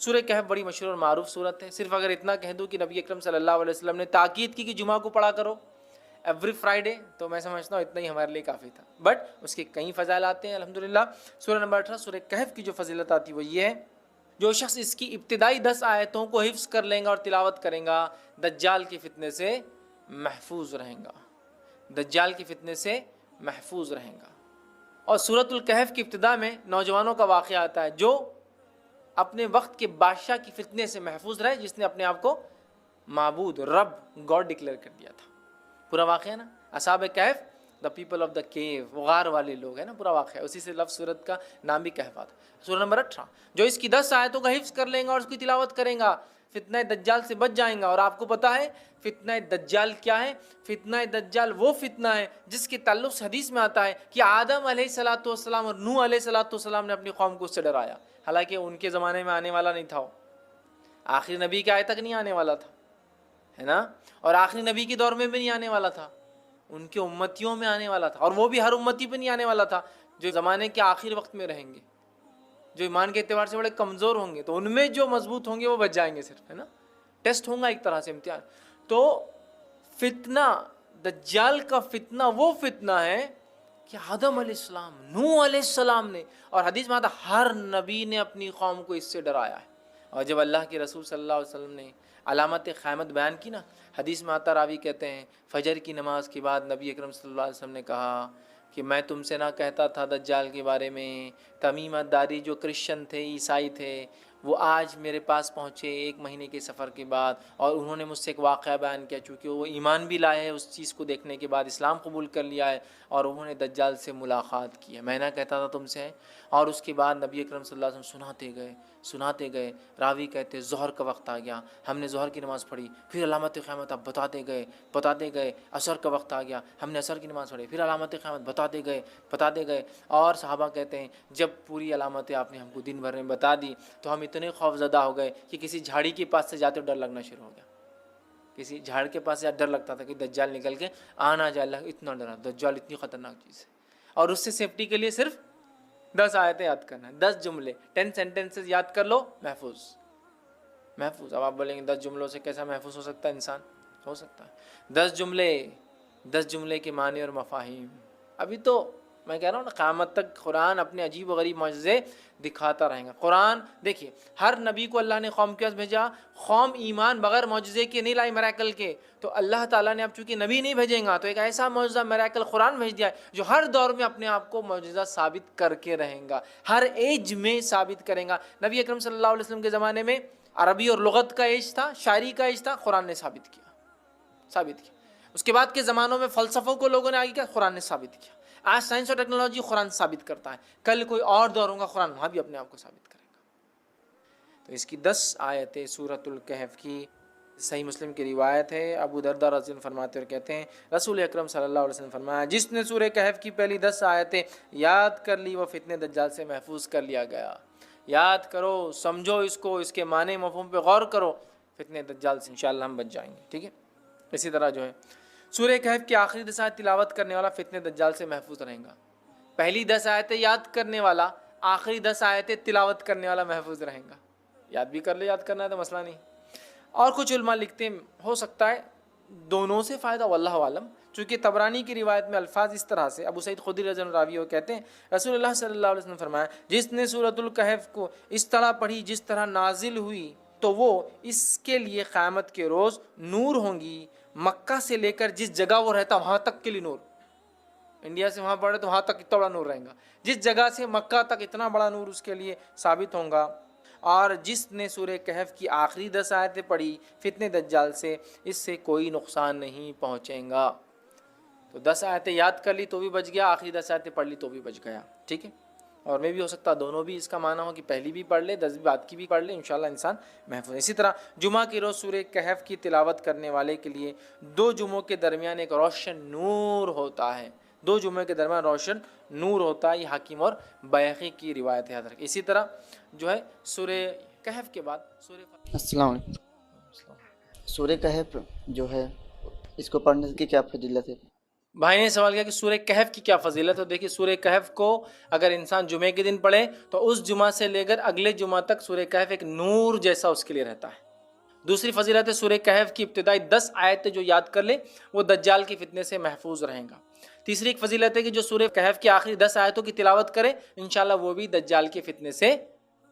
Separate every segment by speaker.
Speaker 1: سورہ کہف بڑی مشہور اور معروف صورت ہے. صرف اگر اتنا کہہ دوں کہ نبی اکرم صلی اللہ علیہ وسلم نے تاکید کی کہ جمعہ کو پڑھا کرو ایوری فرائیڈے، تو میں سمجھتا ہوں اتنا ہی ہمارے لیے کافی تھا. بٹ اس کے کئی فضائل آتے ہیں الحمدللہ. سورہ نمبر 18 سورہ کہف کی جو فضیلت آتی ہے وہ یہ ہے، جو شخص اس کی ابتدائی 10 آیتوں کو حفظ کر لیں گا اور تلاوت کریں گا، دجال کے فتنے سے محفوظ رہیں گا. دجال کے فتنے سے محفوظ رہیں گا. اور سورۃ الکہف کی ابتدا میں نوجوانوں کا واقعہ آتا ہے جو اپنے وقت کے بادشاہ کی فتنے سے محفوظ رہے، جس نے اپنے آپ کو معبود، رب، گاڈ ڈکلیئر کر دیا تھا. پورا واقعہ ہے نا، اصحاب کہف، دا پیپل آف دا کیو، غار والے لوگ ہیں نا، پورا واقعہ. اسی سے لفظ سورت کا نام بھی کہف آتا. سورہ نمبر 18 جو اس کی 10 آیتوں کا حفظ کر لیں گا اور اس کی تلاوت کریں گا، فتنہ دجال سے بچ جائیں گا. اور آپ کو پتہ ہے فتنہ دجال کیا ہے؟ فتنہ دجال وہ فتنہ ہے جس کے تعلق سے حدیث میں آتا ہے کہ آدم علیہ الصلوۃ والسلام اور نوح علیہ الصلوۃ والسلام نے اپنی قوم کو اس سے ڈرایا، حالانکہ ان کے زمانے میں آنے والا نہیں تھا. وہ آخری نبی کے آئے تک نہیں آنے والا تھا، ہے نا، اور آخری نبی کے دور میں بھی نہیں آنے والا تھا، ان کے امتیوں میں آنے والا تھا. اور وہ بھی ہر امتی پہ نہیں آنے والا تھا. جو زمانے کے آخر وقت میں رہیں گے، جو ایمان کے اعتبار سے بڑے کمزور ہوں گے، تو ان میں جو مضبوط ہوں گے وہ بچ جائیں گے صرف، ہے نا. ٹیسٹ ہوگا ایک طرح سے، امتحان. تو فتنہ دجال کا فتنہ وہ فتنہ ہے کہ آدم علیہ السلام، نوح علیہ السلام نے، اور حدیث میں آتا ہر نبی نے اپنی قوم کو اس سے ڈرایا ہے. اور جب اللہ کے رسول صلی اللہ علیہ وسلم نے علامت قیامت بیان کی نا، حدیث میں آتا، راوی کہتے ہیں فجر کی نماز کے بعد نبی اکرم صلی اللہ علیہ وسلم نے کہا کہ میں تم سے نہ کہتا تھا دجال کے بارے میں، تمیمہ داری جو کرسچن تھے، عیسائی تھے، وہ آج میرے پاس پہنچے 1 مہینے کے سفر کے بعد، اور انہوں نے مجھ سے ایک واقعہ بیان کیا. چونکہ وہ ایمان بھی لائے ہیں اس چیز کو دیکھنے کے بعد، اسلام قبول کر لیا ہے، اور انہوں نے دجال سے ملاقات کی ہے. میں نہ کہتا تھا تم سے. اور اس کے بعد نبی اکرم صلی اللہ علیہ وسلم سناتے گئے. راوی کہتے ظہر کا وقت آ گیا، ہم نے ظہر کی نماز پڑھی، پھر علامت قیامت آپ بتاتے گئے. عصر کا وقت آ گیا، ہم نے عصر کی نماز پڑھی، پھر علامت قیامت بتاتے گئے. اور صحابہ کہتے ہیں جب پوری علامتیں آپ نے ہم کو دن بھر میں بتا دی تو ہم اتنے خوف زدہ ہو گئے کہ کسی جھاڑی کے پاس سے جاتے ڈر لگنا شروع ہو گیا. کسی جھاڑ کے پاس سے ڈر لگتا تھا کہ دجال نکل کے آنا جائے. اللہ اتنا ڈرا، دجال اتنی خطرناک چیز ہے. اور اس سے سیفٹی کے لیے صرف 10 آیتیں یاد کرنا، 10 جملے، 10 سینٹنسز یاد کر لو، محفوظ. اب آپ بولیں گے 10 جملوں سے کیسا محفوظ ہو سکتا ہے انسان؟ ہو سکتا ہے. 10 جملے کے معنی اور مفاہیم. ابھی تو میں کہہ رہا ہوں نا، قیامت تک قرآن اپنے عجیب و غریب معجزے دکھاتا رہیں گا. قرآن دیکھیے، ہر نبی کو اللہ نے قوم کے پاس بھیجا، قوم ایمان بغیر معجزے کے نہیں لائی، میریکل کے. تو اللہ تعالیٰ نے اب چونکہ نبی نہیں بھیجیں گا تو ایک ایسا معجزہ میریکل قرآن بھیج دیا ہے جو ہر دور میں اپنے آپ کو معجزہ ثابت کر کے رہیں گا، ہر ایج میں ثابت کریں گا. نبی اکرم صلی اللہ علیہ وسلم کے زمانے میں عربی اور لغت کا ایج تھا، شاعری کا ایج تھا، قرآن نے ثابت کیا. اس کے بعد کے زمانوں میں فلسفوں کو لوگوں نے آگے کیا، قرآن نے ثابت کیا. آج سائنس اور ٹیکنالوجی قرآن ثابت کرتا ہے، کل کوئی اور دور ہوگا قرآن وہاں بھی اپنے آپ کو ثابت کرے گا. تو اس کی 10 آیتیں سورۃ الکہف کی. صحیح مسلم کی روایت ہے، ابو درداء رضی اللہ عنہ فرماتے اور کہتے ہیں رسول اکرم صلی اللہ علیہ وسلم فرمایا جس نے سورہ کہف کی پہلی 10 آیتیں یاد کر لی وہ فتنے دجال سے محفوظ کر لیا گیا. یاد کرو، سمجھو اس کو، اس کے معنی مفہوم پہ غور کرو، فتنے دجال سے انشاءاللہ ہم بچ جائیں گے. ٹھیک ہے. اسی طرح جو ہے سورہ کہف کی آخری 10 آیت تلاوت کرنے والا فتنے دجال سے محفوظ رہیں گا. پہلی 10 آیتیں یاد کرنے والا آخری 10 آیتیں تلاوت کرنے والا محفوظ رہیں گا. یاد بھی کر لے، یاد کرنا ہے تو مسئلہ نہیں. اور کچھ علماء لکھتے ہیں ہو سکتا ہے دونوں سے فائدہ، واللہ عالم. چونکہ طبرانی کی روایت میں الفاظ اس طرح سے، ابو سعید خدری رضی اللہ عنہ راوی وہ کہتے ہیں رسول اللہ صلی اللہ علیہ وسلم فرمایا جس نے سورۃ الکہف کو اس طرح پڑھی جس طرح نازل ہوئی تو وہ اس کے لیے قیامت کے روز نور ہوں گی. مکہ سے لے کر جس جگہ وہ رہتا وہاں تک کے لیے نور. انڈیا سے وہاں پڑھے تو وہاں تک اتنا بڑا نور رہے گا. جس جگہ سے مکہ تک اتنا بڑا نور اس کے لیے ثابت ہوگا. اور جس نے سورہ کہف کی آخری 10 آیتیں پڑھی فتنے دجال سے، اس سے کوئی نقصان نہیں پہنچیں گا. تو 10 آیتیں یاد کر لی تو بھی بچ گیا، آخری 10 آیتیں پڑھ لی تو بھی بچ گیا. ٹھیک ہے. اور میں بھی ہو سکتا دونوں بھی اس کا معنی ہو کہ پہلی بھی پڑھ لے، 10 بعد کی بھی پڑھ لے، انشاءاللہ انسان محفوظ. اسی طرح جمعہ کی روز سورہ کہف کی تلاوت کرنے والے کے لیے 2 جمعوں کے درمیان ایک روشن نور ہوتا ہے. 2 جمعے کے درمیان روشن نور ہوتا ہے. یہ حاکم اور بیہقی کی روایت ہے. اسی طرح جو ہے سورہ کہف کے بعد
Speaker 2: السلام علیکم. سورہ کہف جو ہے اس کو پڑھنے کی کیا فضیلت ہے؟
Speaker 1: بھائی نے سوال کیا کہ سورہ کہف کی کیا فضیلت ہے. تو دیکھیے سورہ کہف کو اگر انسان جمعے کے دن پڑھے تو اس جمعہ سے لے کر اگلے جمعہ تک سورہ کہف ایک نور جیسا اس کے لیے رہتا ہے. دوسری فضیلت ہے سورہ کہف کی ابتدائی 10 آیتیں جو یاد کر لے وہ دجال کے فتنے سے محفوظ رہیں گا. تیسری ایک فضیلت ہے کہ جو سورہ کہف کی آخری 10 آیتوں کی تلاوت کرے انشاءاللہ وہ بھی دجال کے فتنے سے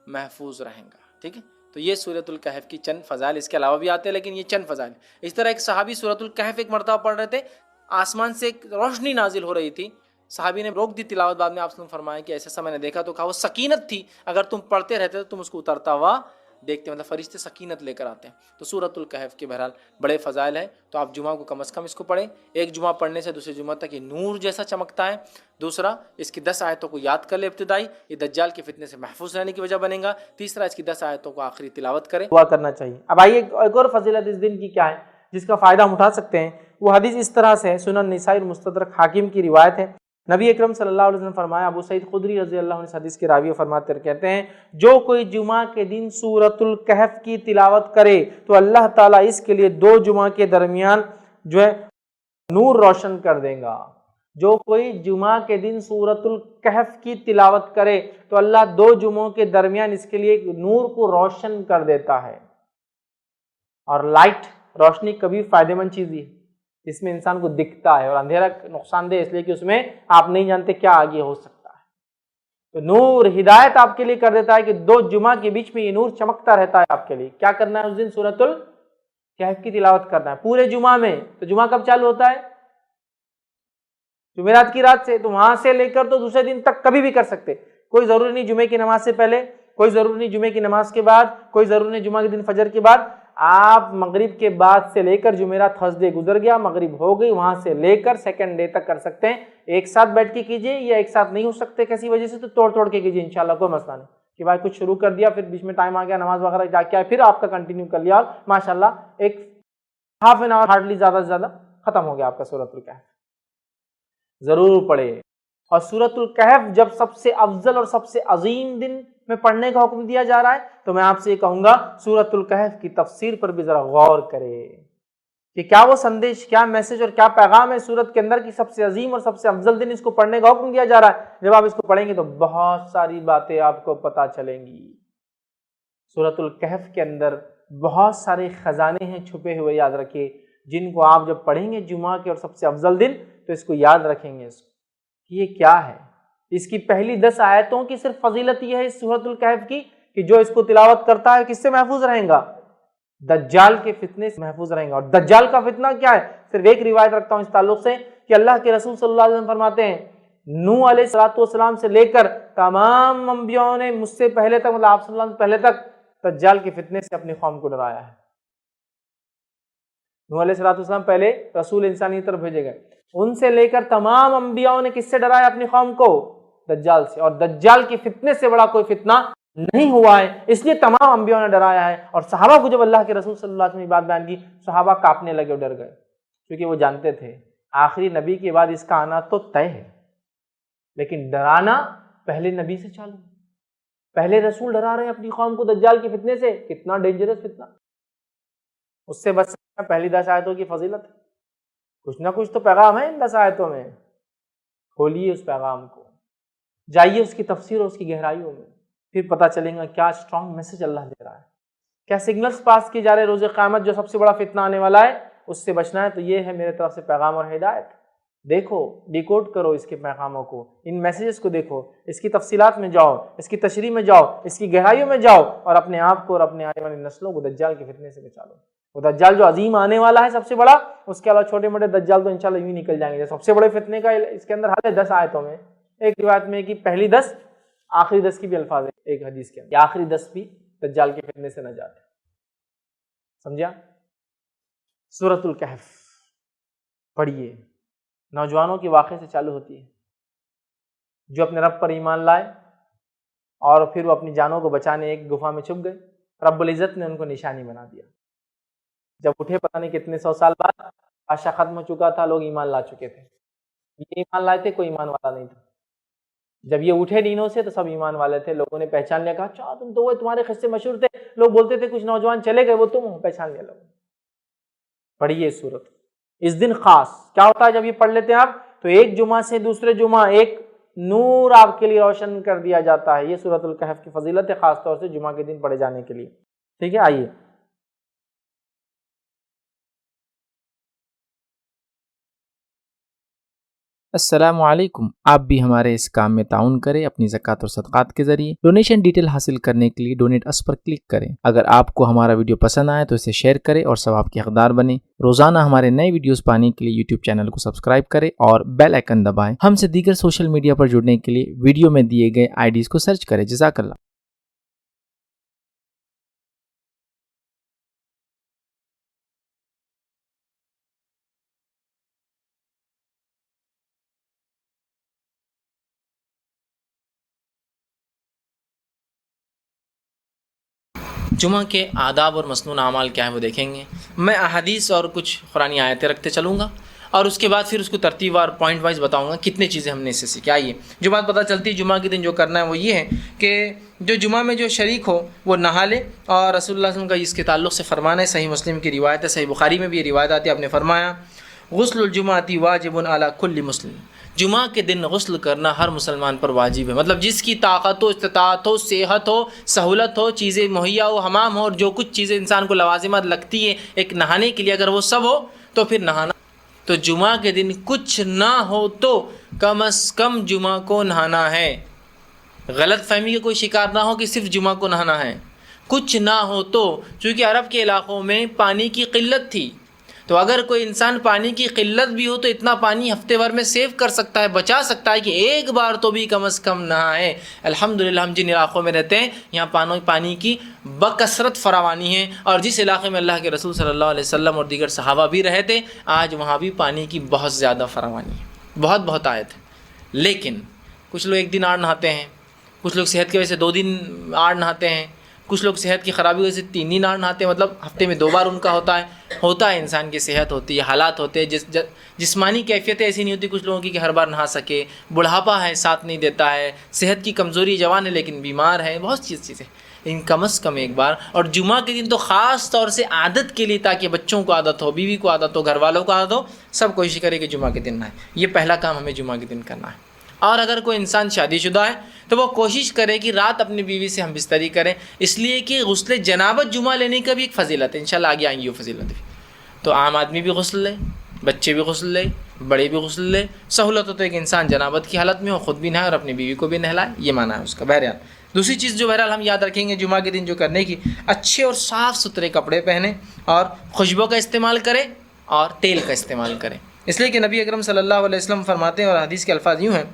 Speaker 1: محفوظ رہیں گا. ٹھیک ہے، تو یہ سورۃ الکہف کی چند فضائل، اس کے علاوہ بھی آتے ہیں لیکن یہ چند فضائل. اس طرح ایک صحابی سورۃ الکہف ایک مرتبہ پڑھ رہے تھے، آسمان سے ایک روشنی نازل ہو رہی تھی، صحابی نے روک دی تلاوت. بعد میں آپ نے فرمایا کہ ایسا میں نے دیکھا تو کہا وہ سکینت تھی، اگر تم پڑھتے رہتے تو تم اس کو اترتا ہوا دیکھتے، مطلب فرشتے سکینت لے کر آتے ہیں. تو سورۃ الکہف کے بہرحال بڑے فضائل ہیں، تو آپ جمعہ کو کم از کم اس کو پڑھیں. ایک جمعہ پڑھنے سے دوسرے جمعہ تک یہ نور جیسا چمکتا ہے. دوسرا اس کی 10 آیتوں کو یاد کر لے ابتدائی، یہ دجال کے فتنے سے محفوظ رہنے کی وجہ بنے گا. تیسرا اس کی 10 آیتوں کو آخری تلاوت کرے، دعا کرنا چاہیے. اب آئیے ایک اور فضیلت اس دن کی کیا ہے جس کا فائدہ ہم اٹھا سکتے ہیں. وہ حدیث اس طرح سے ہے، سنن نسائی اور مستدرک حاکم کی روایت ہے. نبی اکرم صلی اللہ علیہ وسلم فرمایا، ابو سعید خدری رضی اللہ عنہ اس حدیث کے راوی فرماتے ہیں، کہتے ہیں جو کوئی جمعہ کے دن سورۃ الکہف کی تلاوت کرے تو اللہ تعالیٰ اس کے لیے 2 جمعہ کے درمیان جو ہے نور روشن کر دے گا. جو کوئی جمعہ کے دن سورۃ الکہف کی تلاوت کرے تو اللہ 2 جمعوں کے درمیان اس کے لیے ایک نور کو روشن کر دیتا ہے. اور لائٹ، روشنی کبھی فائدہ مند چیز ہے، اس میں انسان کو دکھتا ہے، اور اندھیرا نقصان دہ اس لیے کہ اس میں آپ نہیں جانتے کیا آگے ہو سکتا ہے. تو نور ہدایت آپ کے لیے کر دیتا ہے کہ 2 جمعہ کے بیچ میں یہ نور چمکتا رہتا ہے. آپ کے لیے کیا کرنا ہے، اس دن سورۃ الکہف کی تلاوت کرنا ہے پورے جمعہ میں. تو جمعہ کب چالو ہوتا ہے؟ جمعرات کی رات سے. تو وہاں سے لے کر تو دوسرے دن تک کبھی بھی کر سکتے، کوئی ضروری نہیں جمعے کی نماز سے پہلے، کوئی ضروری نہیں جمعے کی نماز کے بعد، کوئی ضروری نہیں جمعہ کے دن فجر کے بعد. آپ مغرب کے بعد سے لے کر جمعرات تھرسڈے گزر گیا، مغرب ہو گئی، وہاں سے لے کر سیکنڈ ڈے تک کر سکتے ہیں. ایک ساتھ بیٹھ کے کیجئے، یا ایک ساتھ نہیں ہو سکتے کسی وجہ سے تو توڑ کے کیجئے انشاءاللہ، کوئی مسئلہ نہیں کہ بھائی کچھ شروع کر دیا پھر بیچ میں ٹائم آ گیا نماز وغیرہ جا کے آئے پھر آپ کا کنٹینیو کر لیا، اور ماشاءاللہ ایک ہاف این آور ہارڈلی زیادہ سے زیادہ ختم ہو گیا آپ کا سورۃ الکہف. ضرور پڑھے. اور سورۃ الکہف جب سب سے افضل اور سب سے عظیم دن میں پڑھنے کا حکم دیا جا رہا ہے تو میں آپ سے یہ کہوں گا سورۃ الکہف کی تفسیر پر بھی ذرا غور کرے کہ کیا وہ سندیش، کیا میسج اور کیا پیغام ہے سورت کے اندر کی سب سے عظیم اور سب سے افضل دن اس کو پڑھنے کا حکم دیا جا رہا ہے. جب آپ اس کو پڑھیں گے تو بہت ساری باتیں آپ کو پتہ چلیں گی. سورۃ الکہف کے اندر بہت سارے خزانے ہیں چھپے ہوئے، یاد رکھیے، جن کو آپ جب پڑھیں گے جمعہ کے اور سب سے افضل دن تو اس کو یاد رکھیں گے اس کو کہ یہ کیا ہے. اس کی پہلی 10 آیتوں کی صرف فضیلت یہ ہے اس سورۃ الکہف کی کہ جو اس کو تلاوت کرتا ہے کس سے محفوظ رہیں گا؟ دجال کے فتنے سے محفوظ رہیں گا. اور دجال کا فتنہ کیا ہے؟ صرف ایک روایت رکھتا ہوں اس تعلق سے کہ اللہ کے رسول صلی اللہ علیہ وسلم فرماتے ہیں نوح علیہ السلام سے لے کر تمام انبیاءوں نے مجھ سے پہلے تک، مطلب آپ صلی اللہ علیہ وسلم پہلے تک دجال کے فتنے سے اپنی قوم کو ڈرایا ہے. نوح علیہ السلام پہلے رسول انسانی طرف بھیجے گئے، ان سے لے کر تمام انبیاءوں نے کس سے ڈرایا اپنی قوم کو؟ دجال سے. اور دجال کے فتنے سے بڑا کوئی فتنہ نہیں ہوا ہے، اس لیے تمام انبیاءوں نے ڈرایا ہے. اور صحابہ کو جب اللہ کے رسول صلی اللہ علیہ وسلم نے بات بیان کی صحابہ کانپنے لگے اور ڈر گئے، کیونکہ وہ جانتے تھے آخری نبی کے بعد اس کا آنا تو طے ہے، لیکن ڈرانا پہلے نبی سے چالو، پہلے رسول ڈرا رہے ہیں اپنی قوم کو دجال کے فتنے سے. کتنا ڈینجرس فتنہ، اس سے بچ سکنا. پہلی 10 آیتوں کی فضیلت، کچھ نہ کچھ تو پیغام ہے ان 10 آیتوں میں. کھولیے اس پیغام کو، جائیے اس کی تفسیر اور اس کی گہرائیوں میں، پھر پتہ چلے گا کیا اسٹرانگ میسج اللہ دے رہا ہے، کیا سگنلز پاس کیے جا رہے روز قیامت جو سب سے بڑا فتنہ آنے والا ہے اس سے بچنا ہے. تو یہ ہے میرے طرف سے پیغام اور ہدایت. دیکھو، ڈیکوڈ کرو اس کے پیغاموں کو، ان میسیجز کو دیکھو، اس کی تفصیلات میں جاؤ، اس کی تشریح میں جاؤ، اس کی گہرائیوں میں جاؤ، اور اپنے آپ کو اور اپنے آنے والی نسلوں کو دجال کے فتنے سے بچا لو. وہ دجال جو عظیم آنے والا ہے سب سے بڑا، اس کے علاوہ چھوٹے موٹے دجال تو انشاءاللہ یوں نکل جائیں گے. سب سے بڑے فتنے کا اس کے اندر حل ہے 10 آیتوں میں. ایک روایت میں کہ پہلی 10 آخری 10 کی بھی الفاظ ہے ایک حدیث کے اندر، آخری 10 بھی دجال کے فتنے سے نجات ہے. سمجھا؟ سورۃ الکہف پڑھیے. نوجوانوں کے واقعے سے چالو ہوتی ہے جو اپنے رب پر ایمان لائے اور پھر وہ اپنی جانوں کو بچانے ایک گفا میں چھپ گئے. رب العزت نے ان کو نشانی بنا دیا. جب اٹھے پتہ نہیں کتنے 100 سال بعد بادشاہ ختم ہو چکا تھا، لوگ ایمان لا چکے تھے. یہ ایمان لائے تھے، کوئی ایمان والا نہیں تھا. جب یہ اٹھے دینوں سے تو سب ایمان والے تھے. لوگوں نے پہچان لیا، کہا اچھا تم تو وہ تمہارے قصے مشہور تھے. لوگ بولتے تھے کچھ نوجوان چلے گئے، وہ تم پہچان لیا. لوگ پڑھیے سورت. اس دن خاص کیا ہوتا ہے جب یہ پڑھ لیتے ہیں آپ تو ایک جمعہ سے دوسرے جمعہ ایک نور آپ کے لیے روشن کر دیا جاتا ہے. یہ سورۃ الکہف کی فضیلت ہے خاص طور سے جمعہ کے دن پڑھے جانے کے لیے. ٹھیک ہے, آئیے السلام علیکم. آپ بھی ہمارے اس کام میں تعاون کریں اپنی زکوٰۃ اور صدقات کے ذریعے. ڈونیشن ڈیٹیل حاصل کرنے کے لیے ڈونیٹ اس پر کلک کریں. اگر آپ کو ہمارا ویڈیو پسند آئے تو اسے شیئر کریں اور ثواب کے حقدار بنیں. روزانہ ہمارے نئے ویڈیوز پانے کے لیے یوٹیوب چینل کو سبسکرائب کریں اور بیل آئیکن دبائیں. ہم سے دیگر سوشل میڈیا پر جڑنے کے لیے ویڈیو میں دیے گئے IDs کو سرچ کریں. جزاک اللہ. جمعہ کے آداب اور مسنون اعمال کیا ہیں وہ دیکھیں گے. میں احادیث اور کچھ قرآنی آیتیں رکھتے چلوں گا اور اس کے بعد پھر اس کو ترتیب وار پوائنٹ وائز بتاؤں گا کتنے چیزیں ہم نے اس سے سیکھی. آئیے جو بات پتہ چلتی ہے جمعہ کے دن جو کرنا ہے وہ یہ ہے کہ جو جمعہ میں جو شریک ہو وہ نہا لے. اور رسول اللہ صلی اللہ علیہ وسلم کا اس کے تعلق سے فرمان ہے, صحیح مسلم کی روایت ہے, صحیح بخاری میں بھی یہ روایت آتی ہے. آپ نے فرمایا غسل الجمعۃ واجب علی کل مسلم. جمعہ کے دن غسل کرنا ہر مسلمان پر واجب ہے. مطلب جس کی طاقت ہو, استطاعت ہو, صحت ہو, سہولت ہو, چیزیں مہیا ہو, حمام ہو, اور جو کچھ چیزیں انسان کو لوازمات لگتی ہے ایک نہانے کے لیے, اگر وہ سب ہو تو پھر نہانا. تو جمعہ کے دن کچھ نہ ہو تو کم از کم جمعہ کو نہانا ہے. غلط فہمی کا کوئی شکار نہ ہو کہ صرف جمعہ کو نہانا ہے. کچھ نہ ہو تو, چونکہ عرب کے علاقوں میں پانی کی قلت تھی, تو اگر کوئی انسان پانی کی قلت بھی ہو تو اتنا پانی ہفتے بھر میں سیو کر سکتا ہے, بچا سکتا ہے کہ ایک بار تو بھی کم از کم نہائے. الحمدللہ ہم جن علاقوں میں رہتے ہیں یہاں پانی کی بکثرت فراوانی ہے, اور جس علاقے میں اللہ کے رسول صلی اللہ علیہ وسلم اور دیگر صحابہ بھی رہے تھے آج وہاں بھی پانی کی بہت زیادہ فراوانی ہے, بہت آیت ہے. لیکن کچھ لوگ ایک دن آڑ نہاتے ہیں, کچھ لوگ صحت کی وجہ سے 2 دن آڑ نہاتے ہیں, کچھ لوگ صحت کی خرابی کی وجہ سے 3 دن آڑ نہاتے ہیں. مطلب ہفتے میں 2 بار ان کا ہوتا ہے. انسان کی صحت ہوتی ہے, حالات ہوتے ہیں, جسمانی کیفیتیں ایسی نہیں ہوتی کچھ لوگوں کی کہ ہر بار نہا سکے, بڑھاپا ہے ساتھ نہیں دیتا ہے, صحت کی کمزوری, جوان ہے لیکن بیمار ہے, بہت چیزیں ان کم از کم ایک بار. اور جمعہ کے دن تو خاص طور سے عادت کے لیے, تاکہ بچوں کو عادت ہو, بیوی کو عادت ہو, گھر والوں کو عادت ہو, سب کوشش کرے کہ جمعہ کے دن نہائے. یہ پہلا کام ہمیں جمعہ کے دن کرنا ہے. اور اگر کوئی انسان شادی شدہ ہے تو وہ کوشش کرے کہ رات اپنی بیوی سے ہم بستری کریں, اس لیے کہ غسل جنابت جمعہ لینے کا بھی ایک فضیلت ہے. انشاءاللہ آگے آئیں گی وہ فضیلت. تو عام آدمی بھی غسل لے, بچے بھی غسل لے, بڑے بھی غسل لے. سہولت ہوتا ہے کہ انسان جنابت کی حالت میں ہو, خود بھی نہائے اور اپنی بیوی کو بھی نہلائے. یہ معنی ہے اس کا. بہرحال دوسری چیز جو بہرحال ہم یاد رکھیں گے جمعہ کے دن جو کرنے کی, اچھے اور صاف ستھرے کپڑے پہنیں اور خوشبو کا استعمال کریں اور تیل کا استعمال کریں. اس لیے کہ نبی اکرم صلی اللہ علیہ وسلم فرماتے ہیں, اور حدیث کے الفاظ یوں ہیں,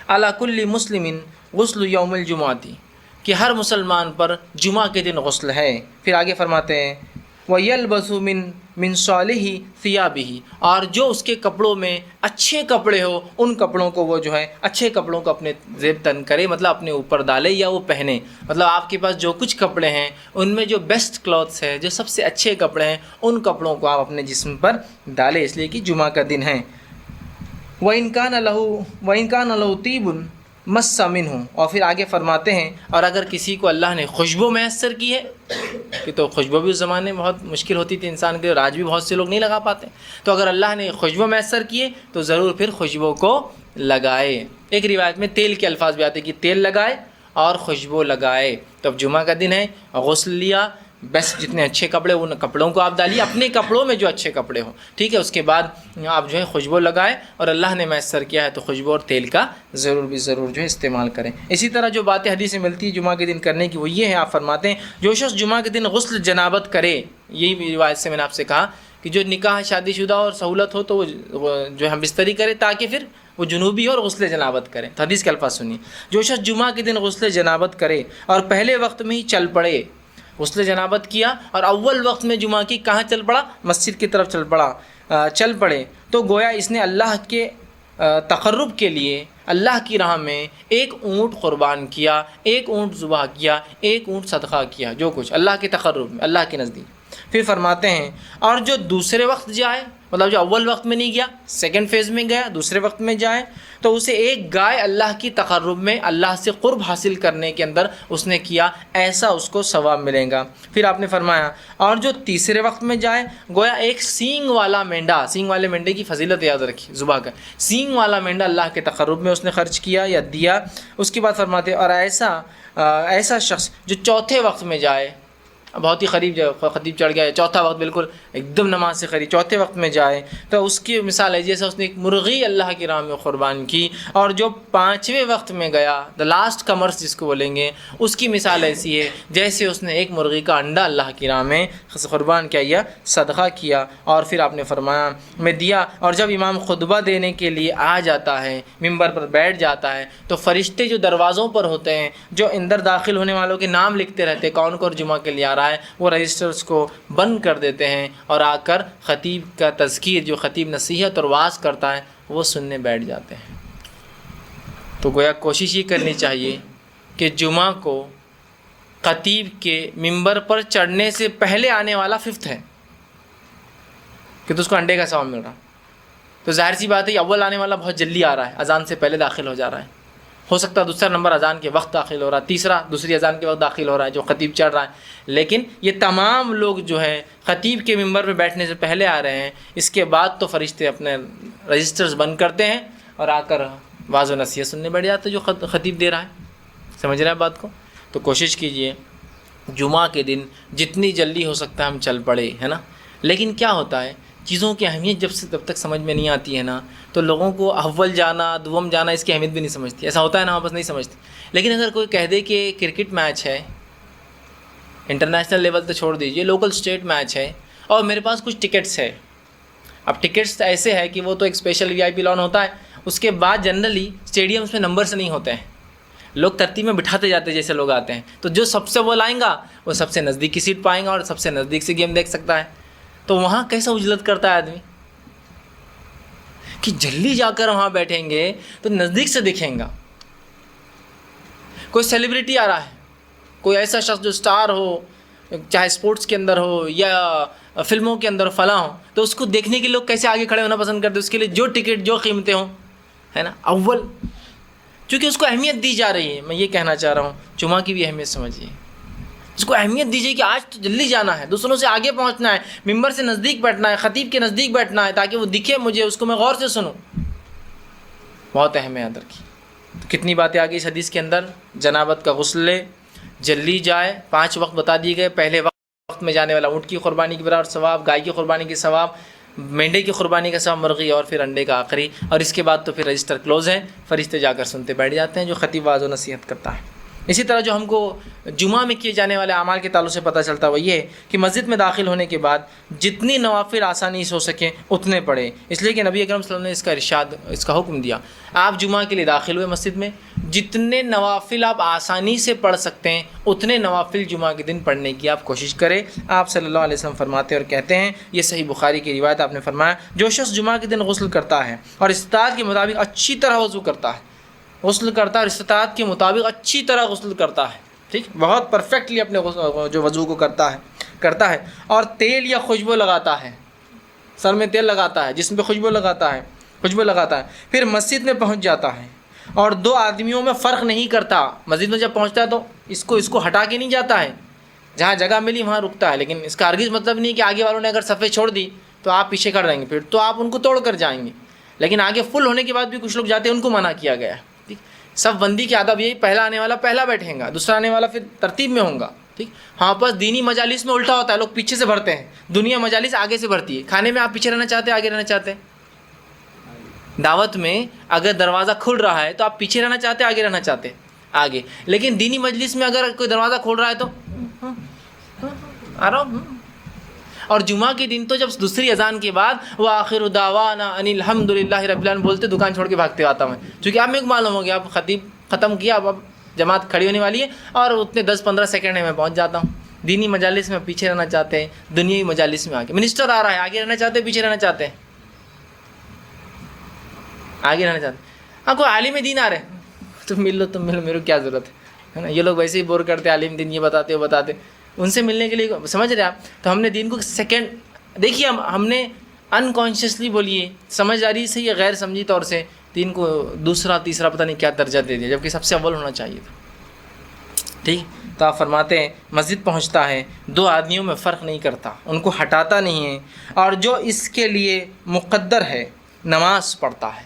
Speaker 1: علی کل مسلم غسل یوم الجمعۃ, کہ ہر مسلمان پر جمعہ کے دن غسل ہے. پھر آگے فرماتے ہیں وَيَلْبَسُ مِن صَالِحِ ثِيَابِهِ, اور جو اس کے کپڑوں میں اچھے کپڑے ہو ان کپڑوں کو وہ جو ہے اچھے کپڑوں کو اپنے زیب تن کرے, مطلب اپنے اوپر ڈالے یا وہ پہنے. مطلب آپ کے پاس جو کچھ کپڑے ہیں ان میں جو بیسٹ کلوتھس ہے, جو سب سے اچھے کپڑے ہیں, ان کپڑوں کو آپ اپنے جسم پر ڈالیں, اس لیے کہ جمعہ کا دن ہے. وَإِنْ كَانَ لَهُ طِيبٌ مَسَّ مِنْهُ, اور پھر آگے فرماتے ہیں اور اگر کسی کو اللہ نے خوشبو میسر کی ہے, کہ تو خوشبو بھی اس زمانے میں بہت مشکل ہوتی تھی انسان کے, اور آج بھی بہت سے لوگ نہیں لگا پاتے, تو اگر اللہ نے خوشبو میسر کی ہے تو ضرور پھر خوشبو کو لگائے. ایک روایت میں تیل کے الفاظ بھی آتے کہ تیل لگائے اور خوشبو لگائے. تو اب جمعہ کا دن ہے, غسل لیا, بس جتنے اچھے کپڑے ان کپڑوں کو آپ ڈالیے, اپنے کپڑوں میں جو اچھے کپڑے ہوں, ٹھیک ہے. اس کے بعد آپ جو ہے خوشبو لگائے, اور اللہ نے میسر کیا ہے تو خوشبو اور تیل کا ضرور جو ہے استعمال کریں. اسی طرح جو باتیں حدیث میں ملتی ہے جمعہ کے دن کرنے کی وہ یہ ہے, آپ فرماتے ہیں جو شخص جمعہ کے دن غسل جنابت کرے, یہی روایت سے میں نے آپ سے کہا کہ جو نکاح شادی شدہ اور سہولت ہو تو وہ جو ہم بستری کرے تاکہ پھر وہ جنوبی ہو اور غسل جنابت کرے. تو حدیث کے الفاظ سنیے, جو شخص جمعہ کے دن غسل جنابت کرے اور پہلے وقت میں ہی چل پڑے, غسل جنابت کیا اور اول وقت میں جمعہ کی کہاں چل پڑا, مسجد کی طرف چل پڑے, تو گویا اس نے اللہ کے تقرب کے لیے اللہ کی راہ میں ایک اونٹ قربان کیا, ایک اونٹ ذبح کیا, ایک اونٹ صدقہ کیا, جو کچھ اللہ کے تقرب میں, اللہ کے نزدیک. پھر فرماتے ہیں اور جو دوسرے وقت جائے، مطلب جو اول وقت میں نہیں گیا، سیکنڈ فیز میں گیا، دوسرے وقت میں جائے، تو اسے ایک گائے اللہ کی تقرب میں، اللہ سے قرب حاصل کرنے کے اندر اس نے کیا، ایسا اس کو ثواب ملے گا۔ پھر آپ نے فرمایا اور جو تیسرے وقت میں جائے، گویا ایک سینگ والا مینڈا، سینگ والے مینڈے کی فضیلت یاد رکھی، ذبح کا سینگ والا مینڈا اللہ کے تقرب میں اس نے خرچ کیا یا دیا۔ اس کے بعد فرماتے اور ایسا شخص جو چوتھے وقت میں جائے، بہت ہی قریب خطیب چڑھ گیا، چوتھا وقت بالکل ایک دم نماز سے قریب، چوتھے وقت میں جائے تو اس کی مثال ہے جیسے اس نے ایک مرغی اللہ کی راہ میں قربان کی۔ اور جو پانچویں وقت میں گیا، دا لاسٹ کمرس جس کو بولیں گے، اس کی مثال ایسی ہے جیسے اس نے ایک مرغی کا انڈا اللہ کی راہ میں قربان کیا یا صدقہ کیا۔ اور پھر آپ نے فرمایا میں دیا۔ اور جب امام خطبہ دینے کے لیے آ جاتا ہے، ممبر پر بیٹھ جاتا ہے، تو فرشتے جو دروازوں پر ہوتے ہیں، جو اندر داخل ہونے والوں کے نام لکھتے رہتے ہیں کون کون جمعہ کے لیے آ رہا ہے، وہ رجسٹرز کو بند کر دیتے ہیں اور آ کر خطیب کا تذکیر، جو خطیب نصیحت اور وعظ کرتا ہے، وہ سننے بیٹھ جاتے ہیں۔ تو گویا کوشش یہ کرنی چاہیے کہ جمعہ کو خطیب کے ممبر پر چڑھنے سے پہلے آنے والا ففتھ ہے کہ تو اس کو انڈے کا ثواب مل رہا، تو ظاہر سی بات ہے اول آنے والا بہت جلدی آ رہا ہے، اذان سے پہلے داخل ہو جا رہا ہے، ہو سکتا ہے دوسرا نمبر اذان کے وقت داخل ہو رہا ہے، تیسرا دوسری اذان کے وقت داخل ہو رہا ہے جو خطیب چڑھ رہا ہے، لیکن یہ تمام لوگ جو ہیں خطیب کے ممبر پہ بیٹھنے سے پہلے آ رہے ہیں۔ اس کے بعد تو فرشتے اپنے رجسٹرز بند کرتے ہیں اور آ کر واعظ و نصیحت سننے بیٹھ جاتے جو خطیب دے رہا ہے۔ سمجھ رہے ہیں بات کو؟ تو کوشش کیجئے جمعہ کے دن جتنی جلدی ہو سکتا ہے ہم چل پڑے، ہے نا۔ لیکن کیا ہوتا ہے، چیزوں کی اہمیت جب تک سمجھ میں نہیں آتی ہے نا، تو لوگوں کو اول جانا دوم جانا اس کی اہمیت بھی نہیں سمجھتی، ایسا ہوتا ہے نا، واپس نہیں سمجھتے۔ لیکن اگر کوئی کہہ دے کہ کرکٹ میچ ہے، انٹرنیشنل لیول تو چھوڑ دیجئے، لوکل اسٹیٹ میچ ہے اور میرے پاس کچھ ٹکٹس ہے، اب ٹکٹس ایسے ہے کہ وہ تو ایک اسپیشل وی آئی پی لان ہوتا ہے، اس کے بعد جنرلی اسٹیڈیمس میں نمبرز نہیں ہوتے ہیں، لوگ ترتیب میں بٹھاتے جاتے جیسے لوگ آتے ہیں، تو جو سب سے وہ لائیں گا وہ سب سے نزدیک کی سیٹ پائیں گا اور سب سے نزدیک سے گیم دیکھ سکتا ہے۔ تو وہاں کیسا اجلت کرتا ہے آدمی کہ جلدی جا کر وہاں بیٹھیں گے تو نزدیک سے دیکھیں گا۔ کوئی سیلیبریٹی آ رہا ہے، کوئی ایسا شخص جو سٹار ہو، چاہے اسپورٹس کے اندر ہو یا فلموں کے اندر فلاں ہو، تو اس کو دیکھنے کے لوگ کیسے آگے کھڑے ہونا پسند کرتے ہیں، اس کے لیے جو ٹکٹ جو قیمتیں ہوں، ہے نا، اول، چونکہ اس کو اہمیت دی جا رہی ہے۔ میں یہ کہنا چاہ رہا ہوں جمعہ کی بھی اہمیت سمجھیے، اس کو اہمیت دیجیے کہ آج تو جلدی جانا ہے، دوسروں سے آگے پہنچنا ہے، ممبر سے نزدیک بیٹھنا ہے، خطیب کے نزدیک بیٹھنا ہے تاکہ وہ دکھے مجھے، اس کو میں غور سے سنوں۔ بہت اہم ہے یاد رکھیے۔ تو کتنی باتیں آ گئی اس حدیث کے اندر، جنابت کا غسل لے، جلدی جائے، 5 وقت بتا دیے گئے، پہلے وقت میں جانے والا اونٹ کی قربانی کے برابر ثواب، گائے کی قربانی کے ثواب، مینڈے کی قربانی کا ثواب، مرغی اور پھر انڈے کا آخری، اور اس کے بعد تو پھر رجسٹر کلوز ہے، فرشتے جا کر سنتے بیٹھ جاتے ہیں جو خطیب واعظ و نصیحت کرتا ہے۔ اسی طرح جو ہم کو جمعہ میں کیے جانے والے اعمال کے تعلق سے پتہ چلتا ہے وہ یہ ہے کہ مسجد میں داخل ہونے کے بعد جتنی نوافل آسانی سے ہو سکیں اتنے پڑھیں، اس لیے کہ نبی اکرم صلی اللہ علیہ وسلم نے اس کا حکم دیا۔ آپ جمعہ کے لیے داخل ہوئے مسجد میں، جتنے نوافل آپ آسانی سے پڑھ سکتے ہیں اتنے نوافل جمعہ کے دن پڑھنے کی آپ کوشش کریں۔ آپ صلی اللہ علیہ وسلم فرماتے اور کہتے ہیں، یہ صحیح بخاری کی روایت، آپ نے فرمایا جو شخص جمعہ کے دن غسل کرتا ہے اور استطاعت کے مطابق اچھی طرح وضو کرتا ہے، غسل کرتا ہے اور استطاعت کے مطابق اچھی طرح غسل کرتا ہے، ٹھیک، بہت پرفیکٹلی اپنے جو وضو کو کرتا ہے اور تیل یا خوشبو لگاتا ہے، سر میں تیل لگاتا ہے، جسم پہ خوشبو لگاتا ہے، پھر مسجد میں پہنچ جاتا ہے اور 2 آدمیوں میں فرق نہیں کرتا، مسجد میں جب پہنچتا ہے تو اس کو ہٹا کے نہیں جاتا ہے، جہاں جگہ ملی وہاں رکتا ہے، لیکن اس کا ہرگز مطلب نہیں کہ آگے والوں نے اگر صفیں چھوڑ دی تو آپ پیچھے کھڑے رہیں گے، پھر تو آپ ان کو توڑ کر جائیں گے، لیکن آگے فل ہونے کے بعد بھی کچھ لوگ جاتے ہیں، ان کو منع کیا گیا ہے۔ صف بندی کی آداب یہی، پہلا آنے والا پہلا بیٹھیں گا، دوسرا آنے والا پھر ترتیب میں ہوں گا، ٹھیک۔ ہاں بس دینی مجالس میں الٹا ہوتا ہے، لوگ پیچھے سے بھرتے ہیں، دنیا مجالس آگے سے بھرتی ہے۔ کھانے میں آپ پیچھے رہنا چاہتے ہیں آگے رہنا چاہتے ہیں؟ دعوت میں اگر دروازہ کھل رہا ہے تو آپ پیچھے رہنا چاہتے ہیں آگے رہنا چاہتے ہیں؟ آگے۔ لیکن دینی مجلس میں اگر کوئی دروازہ کھول رہا ہے تو آ رہا ہوں۔ اور جمعہ کے دن تو جب دوسری اذان کے بعد وآخر دعوانا ان الحمد للہ رب العالمین بولتے دکان چھوڑ کے بھاگتے آتا ہوں، چونکہ آپ میرے کو معلوم ہو گیا اب خطیب ختم کیا، اب جماعت کھڑی ہونے والی ہے، اور اتنے 10-15 سیکنڈ میں پہنچ جاتا ہوں۔ دینی مجالس میں پیچھے رہنا چاہتے ہیں، دنیاوی مجالس میں آگے۔ منسٹر آ رہا ہے، آگے رہنا چاہتے ہیں پیچھے رہنا چاہتے ہیں؟ آگے رہنا چاہتے ہیں۔ ہاں کوئی عالم دین آ رہے ہیں، تم مل لو میرے کو کیا ضرورت ہے نا، یہ لوگ ویسے ہی بور کرتے، عالم دین یہ بتاتے وہ بتاتے، ان سے ملنے کے لیے سمجھ رہے آپ. تو ہم نے دین کو سیکنڈ دیکھیے ہم نے انکانشیسلی بولیے سمجھداری سے یا غیر سمجھی طور سے دین کو دوسرا تیسرا پتہ نہیں کیا درجہ دے دیا جبکہ سب سے اول ہونا چاہیے تھا. ٹھیک. تو آپ فرماتے ہیں مسجد پہنچتا ہے 2 آدمیوں میں فرق نہیں کرتا, ان کو ہٹاتا نہیں ہے, اور جو اس کے لیے مقدر ہے نماز پڑھتا ہے,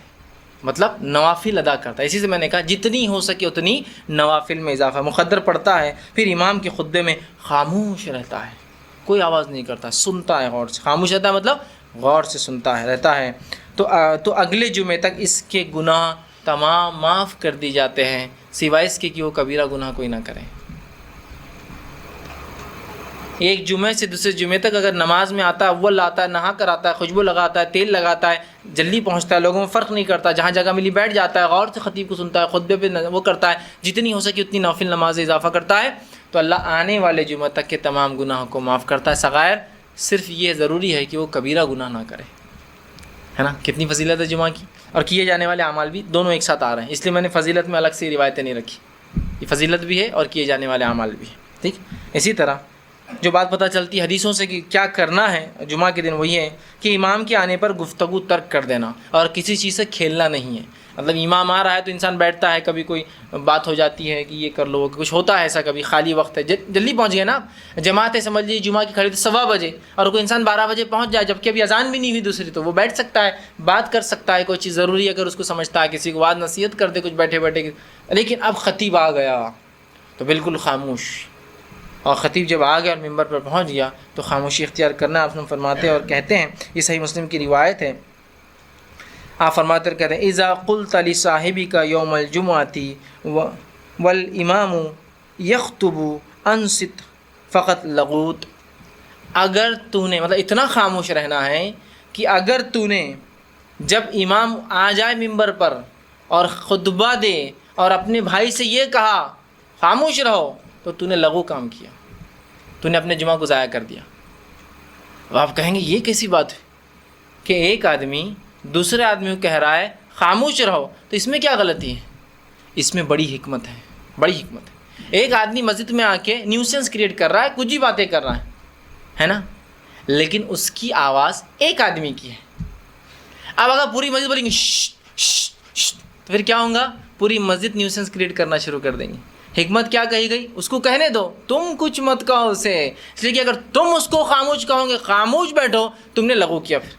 Speaker 1: مطلب نوافل ادا کرتا ہے. اسی سے میں نے کہا جتنی ہو سکے اتنی نوافل میں اضافہ, مقدر پڑھتا ہے, پھر امام کے خطبے میں خاموش رہتا ہے, کوئی آواز نہیں کرتا, سنتا ہے غور سے. خاموش رہتا ہے مطلب غور سے سنتا ہے رہتا ہے. تو اگلے جمعے تک اس کے گناہ تمام معاف کر دی جاتے ہیں سوائے اس کے کہ وہ کبیرہ گناہ کوئی نہ کرے. ایک جمعے سے دوسرے جمعے تک اگر نماز میں آتا ہے, اول آتا ہے, نہا کر آتا ہے, خوشبو لگاتا ہے, تیل لگاتا ہے, جلدی پہنچتا ہے, لوگوں میں فرق نہیں کرتا, جہاں جگہ ملی بیٹھ جاتا ہے, غور سے خطیب کو سنتا ہے, خطبے پہ وہ کرتا ہے, جتنی ہو سکے اتنی نوافل نماز اضافہ کرتا ہے, تو اللہ آنے والے جمعہ تک کے تمام گناہوں کو معاف کرتا ہے. صغائر صرف یہ ضروری ہے کہ وہ کبیرہ گناہ نہ کرے, ہے نا. کتنی فضیلت ہے جمعہ کی, اور کیے جانے والے اعمال بھی دونوں ایک ساتھ آ رہے ہیں, اس لیے میں نے فضیلت میں الگ سے روایتیں نہیں رکھی. یہ فضیلت بھی ہے اور کیے جانے والے اعمال بھی ہے. ٹھیک. اسی طرح جو بات پتہ چلتی ہے حدیثوں سے کہ کیا کرنا ہے جمعہ کے دن, وہی ہے کہ امام کے آنے پر گفتگو ترک کر دینا اور کسی چیز سے کھیلنا نہیں ہے. مطلب امام آ رہا ہے تو انسان بیٹھتا ہے, کبھی کوئی بات ہو جاتی ہے کہ یہ کر لو, کچھ ہوتا ہے ایسا, کبھی خالی وقت ہے, جلدی پہنچ گئے نا, جماعت ہے سمجھ لیجیے جمعہ کی کھڑی تو 1:15 بجے, اور کوئی انسان 12 بجے پہنچ جائے جبکہ ابھی اذان بھی نہیں ہوئی دوسری, تو وہ بیٹھ سکتا ہے, بات کر سکتا ہے, کوئی چیز ضروری ہے اگر اس کو سمجھتا ہے, کسی کو بات نصیحت کر دے کچھ بیٹھے بیٹھے. لیکن اب خطیب آ گیا تو بالکل خاموش, اور خطیب جب آ گیا اور ممبر پر پہنچ گیا تو خاموشی اختیار کرنا. آپ فرماتے ہیں اور کہتے ہیں, یہ صحیح مسلم کی روایت ہے, آپ فرماتے اور کہتے ہیں اذا قلت لصاحبک یوم الجمعۃ والامام یخطب انصت فقط لغوت. اگر تو نے مطلب اتنا خاموش رہنا ہے کہ اگر تو نے جب امام آ جائے ممبر پر اور خطبہ دے اور اپنے بھائی سے یہ کہا خاموش رہو, تو تو نے لغو کام کیا, تو نے اپنے جمعہ کو ضائع کر دیا. اب آپ کہیں گے یہ کیسی بات ہے کہ ایک آدمی دوسرے آدمی کو کہہ رہا ہے خاموش رہو, تو اس میں کیا غلطی ہے؟ اس میں بڑی حکمت ہے, بڑی حکمت ہے. ایک آدمی مسجد میں آ کے نیوسنس کریٹ کر رہا ہے, کچھ ہی باتیں کر رہا ہے نا, لیکن اس کی آواز ایک آدمی کی ہے. اب اگر پوری مسجد بولیں گے تو پھر کیا ہوگا؟ پوری مسجد نیوسنس کریٹ کرنا شروع کر دیں گے. حکمت کیا کہی گئی؟ اس کو کہنے دو, تم کچھ مت کہو اسے, اس لیے کہ اگر تم اس کو خاموش کہو گے خاموش بیٹھو, تم نے لغو کیا. پھر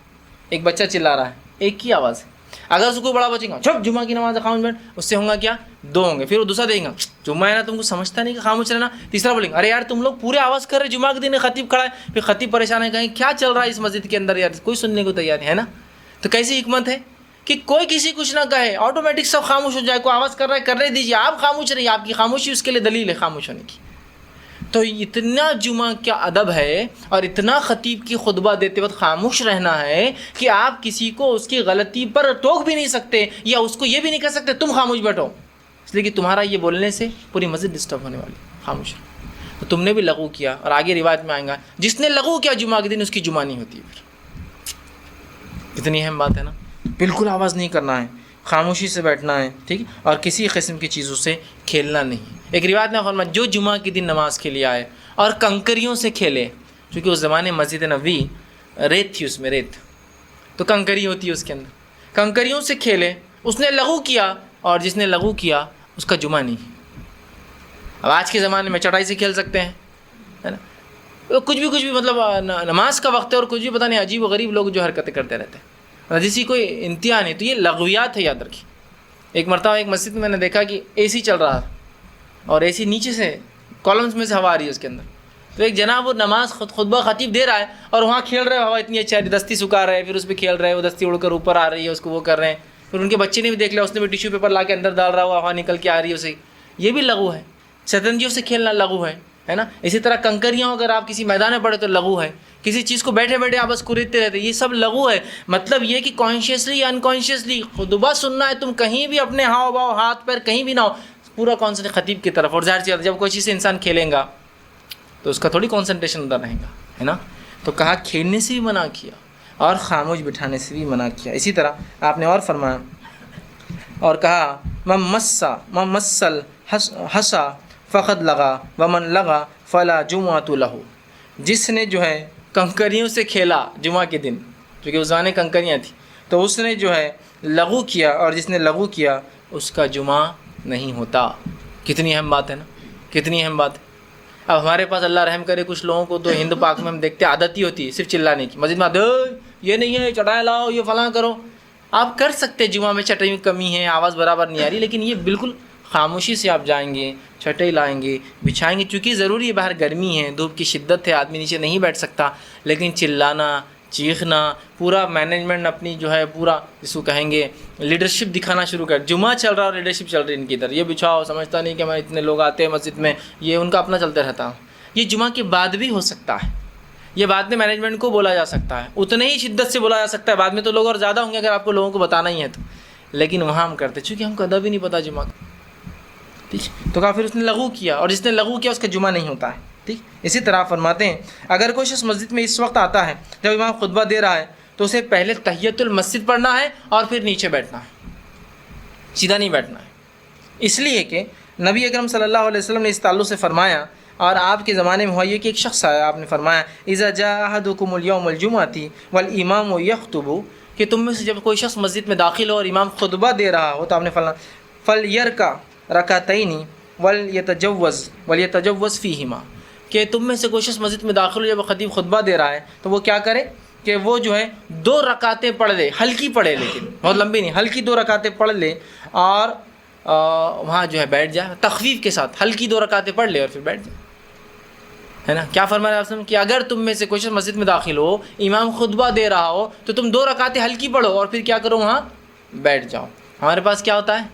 Speaker 1: ایک بچہ چلا رہا ہے, ایک کی آواز ہے, اگر اس کو بڑا بچے گا چھپ جمعہ کی نماز خاموش بیٹھ, اس سے ہوگا کیا؟ 2 ہوں گے. پھر وہ دوسرا دیں گا جمعہ ہے نا, تم کو سمجھتا نہیں کہ خاموش رہنا. تیسرا بولیں گے ارے یار تم لوگ پورے آواز کر رہے, جمعہ کے دن خطیب کھڑا ہے. پھر خطیب پریشان ہے, کہیں کیا چل رہا ہے اس مسجد کے اندر یار, کوئی سننے کو تیار ہے نا. تو کیسی حکمت ہے کہ کوئی کسی کچھ نہ کہے, آٹومیٹک سب خاموش ہو جائے. کوئی آواز کر رہا ہے کرنے دیجیے, آپ خاموش رہیے, آپ کی خاموشی اس کے لیے دلیل ہے خاموش ہونے کی. تو اتنا جمعہ کیا ادب ہے اور اتنا خطیب کی خطبہ دیتے وقت خاموش رہنا ہے کہ آپ کسی کو اس کی غلطی پر ٹوک بھی نہیں سکتے یا اس کو یہ بھی نہیں کہہ سکتے تم خاموش بیٹھو, اس لیے کہ تمہارا یہ بولنے سے پوری مسجد ڈسٹرب ہونے والی. خاموش تو تم نے بھی لغو کیا, اور آگے روایت میں آئیں گا جس نے لغو کیا جمعہ کے دن اس کی جمعہ نہیں ہوتی. پھر اتنی اہم بات ہے نا, بالکل آواز نہیں کرنا ہے, خاموشی سے بیٹھنا ہے. ٹھیک, اور کسی قسم کی چیزوں سے کھیلنا نہیں. ایک روایت میں فرمایا جو جمعہ کے دن نماز کے لیے آئے اور کنکریوں سے کھیلے, چونکہ اس زمانے مسجد نبوی ریت تھی, اس میں ریت تو کنکری ہوتی ہے اس کے اندر, کنکریوں سے کھیلے, اس نے لغو کیا, اور جس نے لغو کیا اس کا جمعہ نہیں. اب آج کے زمانے میں چٹائی سے کھیل سکتے ہیں, ہے نا, کچھ بھی مطلب نماز کا وقت ہے اور کچھ بھی پتہ نہیں عجیب و غریب لوگ جو حرکتیں کرتے رہتے ہیں, جس کی کوئی انتہا نہیں. تو یہ لغویات ہے, یاد رکھیے. ایک مرتبہ ایک مسجد میں نے دیکھا کہ اے سی چل رہا اور اے سی نیچے سے کالمس میں سے ہوا آ رہی ہے اس کے اندر, تو ایک جناب وہ نماز خطبہ خطیب دے رہا ہے اور وہاں کھیل رہے, ہوا اتنی اچھی دستی سکھا رہے ہیں, پھر اس پہ کھیل رہے ہیں, وہ دستی اڑ کر اوپر آ رہی ہے, اس کو وہ کر رہے ہیں. پھر ان کے بچے نے بھی دیکھ لیا, اس نے بھی ٹیشو پیپر لا کے اندر ڈال رہا ہوا, ہوا نکل کے آ رہی ہے اسے. یہ بھی لغو ہے. شطرنجیوں سے کھیلنا لغو ہے نا. اسی طرح کنکریاں اگر آپ کسی میدان میں پڑے تو لغو ہے. کسی چیز کو بیٹھے بیٹھے آپ بس کوریدتے رہتے, یہ سب لغو ہے. مطلب یہ کہ کانشیسلی یا انکانشیسلی خطبہ سننا ہے, تم کہیں بھی اپنے ہاؤ باؤ ہاتھ پیر کہیں بھی نہ ہو, پورا کانسنٹریٹ خطیب کی طرف. اور ظاہر سی بات ہے جب کوئی چیز سے انسان کھیلیں گا تو اس کا تھوڑی کانسنٹریشن ادھر رہے گا, ہے نا. تو کہا کھیلنے سے بھی منع کیا اور خاموش بٹھانے سے بھی منع کیا. اسی طرح آپ نے اور فرمایا اور کہا من مسل حسا فقد لغا ومن لغا فلا جمعۃ لہ، جس نے جو ہے کنکریوں سے کھیلا جمعہ کے دن، کیونکہ اس زمانے کنکریاں تھیں، تو اس نے جو ہے لغو کیا، اور جس نے لغو کیا اس کا جمعہ نہیں ہوتا۔ کتنی اہم بات ہے نا، کتنی اہم بات ہے۔ اب ہمارے پاس اللہ رحم کرے کچھ لوگوں کو تو ہند پاک میں ہم دیکھتے عادت ہی ہوتی ہے صرف چلانے کی، مسجد میں آتے یہ نہیں ہے، چٹائیں لاؤ، یہ فلاں کرو۔ آپ کر سکتے جمعہ میں چٹائی میں کمی ہے، آواز برابر نہیں آ رہی، لیکن یہ بالکل خاموشی سے آپ جائیں گے، چٹائی لائیں گے، بچھائیں گے، چونکہ ضروری ہے باہر گرمی ہے، دھوپ کی شدت ہے، آدمی نیچے نہیں بیٹھ سکتا، لیکن چلانا، چیخنا، پورا مینجمنٹ اپنی جو ہے پورا جس کو کہیں گے لیڈرشپ دکھانا شروع کر، جمعہ چل رہا اور لیڈرشپ چل رہی ان کی ادھر، یہ بچھاؤ، سمجھتا نہیں کہ میں اتنے لوگ آتے ہیں مسجد میں، یہ ان کا اپنا چلتے رہتا۔ یہ جمعہ کے بعد بھی ہو سکتا ہے، یہ بعد میں مینجمنٹ کو بولا جا سکتا ہے، اتنے ہی شدت سے بولا جا سکتا ہے، بعد میں تو لوگ اور زیادہ ہوں گے اگر آپ کو لوگوں کو بتانا ہی ہے تو، لیکن وہاں ہم کرتے چونکہ ہم کو ادب بھی نہیں پتہ جمعہ کا، ٹھیک، تو کہا پھر اس نے لغو کیا، اور جس نے لغو کیا اس کا جمعہ نہیں ہوتا ہے، ٹھیک۔ اسی طرح فرماتے ہیں اگر کوئی شخص مسجد میں اس وقت آتا ہے جب امام خطبہ دے رہا ہے تو اسے پہلے تحیۃ المسجد پڑھنا ہے اور پھر نیچے بیٹھنا ہے، سیدھا نہیں بیٹھنا ہے، اس لیے کہ نبی اکرم صلی اللہ علیہ وسلم نے اس تعلق سے فرمایا، اور آپ کے زمانے میں ہوا یہ کہ ایک شخص آیا، آپ نے فرمایا اذا جاء احدکم اليوم الجمعۃ والامام یخطب، کہ تم میں سے جب کوئی شخص مسجد میں داخل ہو اور امام خطبہ دے رہا ہو تو آپ نے فرمایا فلیرکع رکعتین ولیتجوز فیہما، کہ تم میں سے کوئی شخص مسجد میں داخل ہو جب خطیب خطبہ دے رہا ہے تو وہ کیا کرے کہ وہ جو ہے 2 رکعتیں پڑھ لے، ہلکی پڑھے، لیکن بہت لمبی نہیں، ہلکی 2 رکعتیں پڑھ لے اور وہاں جو ہے بیٹھ جائے، تخفیف کے ساتھ ہلکی 2 رکعتیں پڑھ لے اور پھر بیٹھ جائے، ہے نا۔ کیا فرمایا آپ نے کہ اگر تم میں سے کوئی شخص مسجد میں داخل ہو، امام خطبہ دے رہا ہو تو تم 2 رکعتیں ہلکی پڑھو اور پھر کیا کرو وہاں بیٹھ جاؤ۔ ہمارے پاس کیا ہوتا ہے،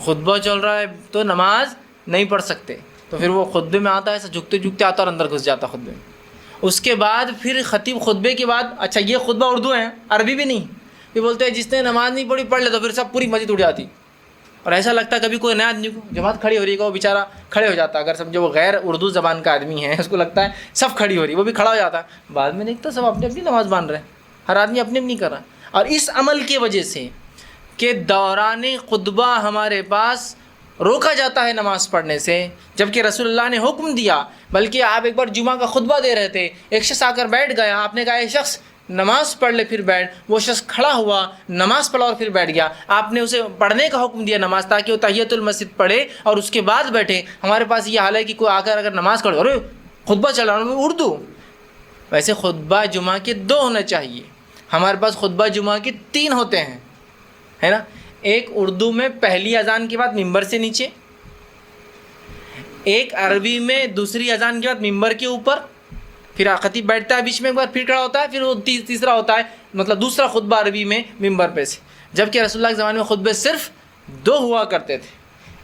Speaker 1: خطبہ چل رہا ہے تو نماز نہیں پڑھ سکتے، تو پھر وہ خطبے میں آتا ہے ایسا جھکتے جھکتے آتا اور اندر گھس جاتا خطبے میں، اس کے بعد پھر خطیب خطبے کے بعد، اچھا یہ خطبہ اردو ہے عربی بھی نہیں، یہ بولتے ہیں جس نے نماز نہیں پڑھی پڑھ لے، تو پھر سب پوری مسجد اٹھ جاتی، اور ایسا لگتا ہے کبھی کوئی نیا آدمی کو جماعت کھڑی ہو رہی ہے وہ بیچارہ کھڑے ہو جاتا، اگر سمجھو وہ غیر اردو زبان کا آدمی ہے اس کو لگتا ہے سب کھڑی ہو رہی ہے، وہ بھی کھڑا ہو جاتا ہے، بعد میں دیکھتا سب اپنی اپنی نماز مان رہے ہیں، ہر آدمی اپنی اپنی کر رہا ہے۔ اور اس عمل کی وجہ سے کہ دوران خطبہ ہمارے پاس روکا جاتا ہے نماز پڑھنے سے، جبکہ رسول اللہ نے حکم دیا، بلکہ آپ ایک بار جمعہ کا خطبہ دے رہے تھے، ایک شخص آ کر بیٹھ گیا، آپ نے کہا یہ شخص نماز پڑھ لے پھر بیٹھ، وہ شخص کھڑا ہوا، نماز پڑھا اور پھر بیٹھ گیا، آپ نے اسے پڑھنے کا حکم دیا نماز، تاکہ وہ تحیۃ المسجد پڑھے اور اس کے بعد بیٹھے۔ ہمارے پاس یہ حال ہے کہ کوئی آ کر اگر نماز پڑھ، ارے خطبہ چل رہا ہے اردو، ویسے خطبہ جمعہ کے 2 ہونے چاہیے، ہمارے پاس خطبہ جمعہ کے 3 ہوتے ہیں، ہے نا۔ ایک اردو میں پہلی اذان کے بعد ممبر سے نیچے، ایک عربی میں دوسری اذان کے بعد ممبر کے اوپر، پھر خطیب بیٹھتا ہے بیچ میں ایک بار پھر کھڑا ہوتا ہے، پھر وہ تیسرا ہوتا ہے، مطلب دوسرا خطبہ عربی میں ممبر پہ سے، جبکہ رسول اللہ کے زمانے میں خطبے صرف 2 ہوا کرتے تھے۔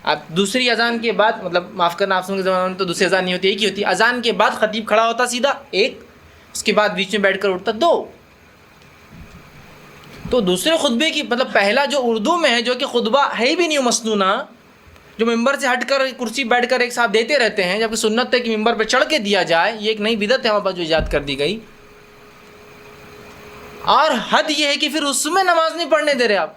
Speaker 1: اب دوسری اذان کے بعد، مطلب معاف کرنا آپ کے زمانے میں تو دوسری اذان نہیں ہوتی، ایک ہی ہوتی، اذان کے بعد خطیب کھڑا ہوتا سیدھا ایک، اس کے بعد بیچ میں بیٹھ کر اٹھتا 2۔ تو دوسرے خطبے کی مطلب پہلا جو اردو میں ہے، جو کہ خطبہ ہے بھی نہیں مسنونہ، جو ممبر سے ہٹ کر کرسی بیٹھ کر ایک ساتھ دیتے رہتے ہیں، جبکہ سنت ہے کہ ممبر پہ چڑھ کے دیا جائے، یہ ایک نئی بدعت ہے ہمارے پاس جو ایجاد کر دی گئی، اور حد یہ ہے کہ پھر اس میں نماز نہیں پڑھنے دے رہے آپ،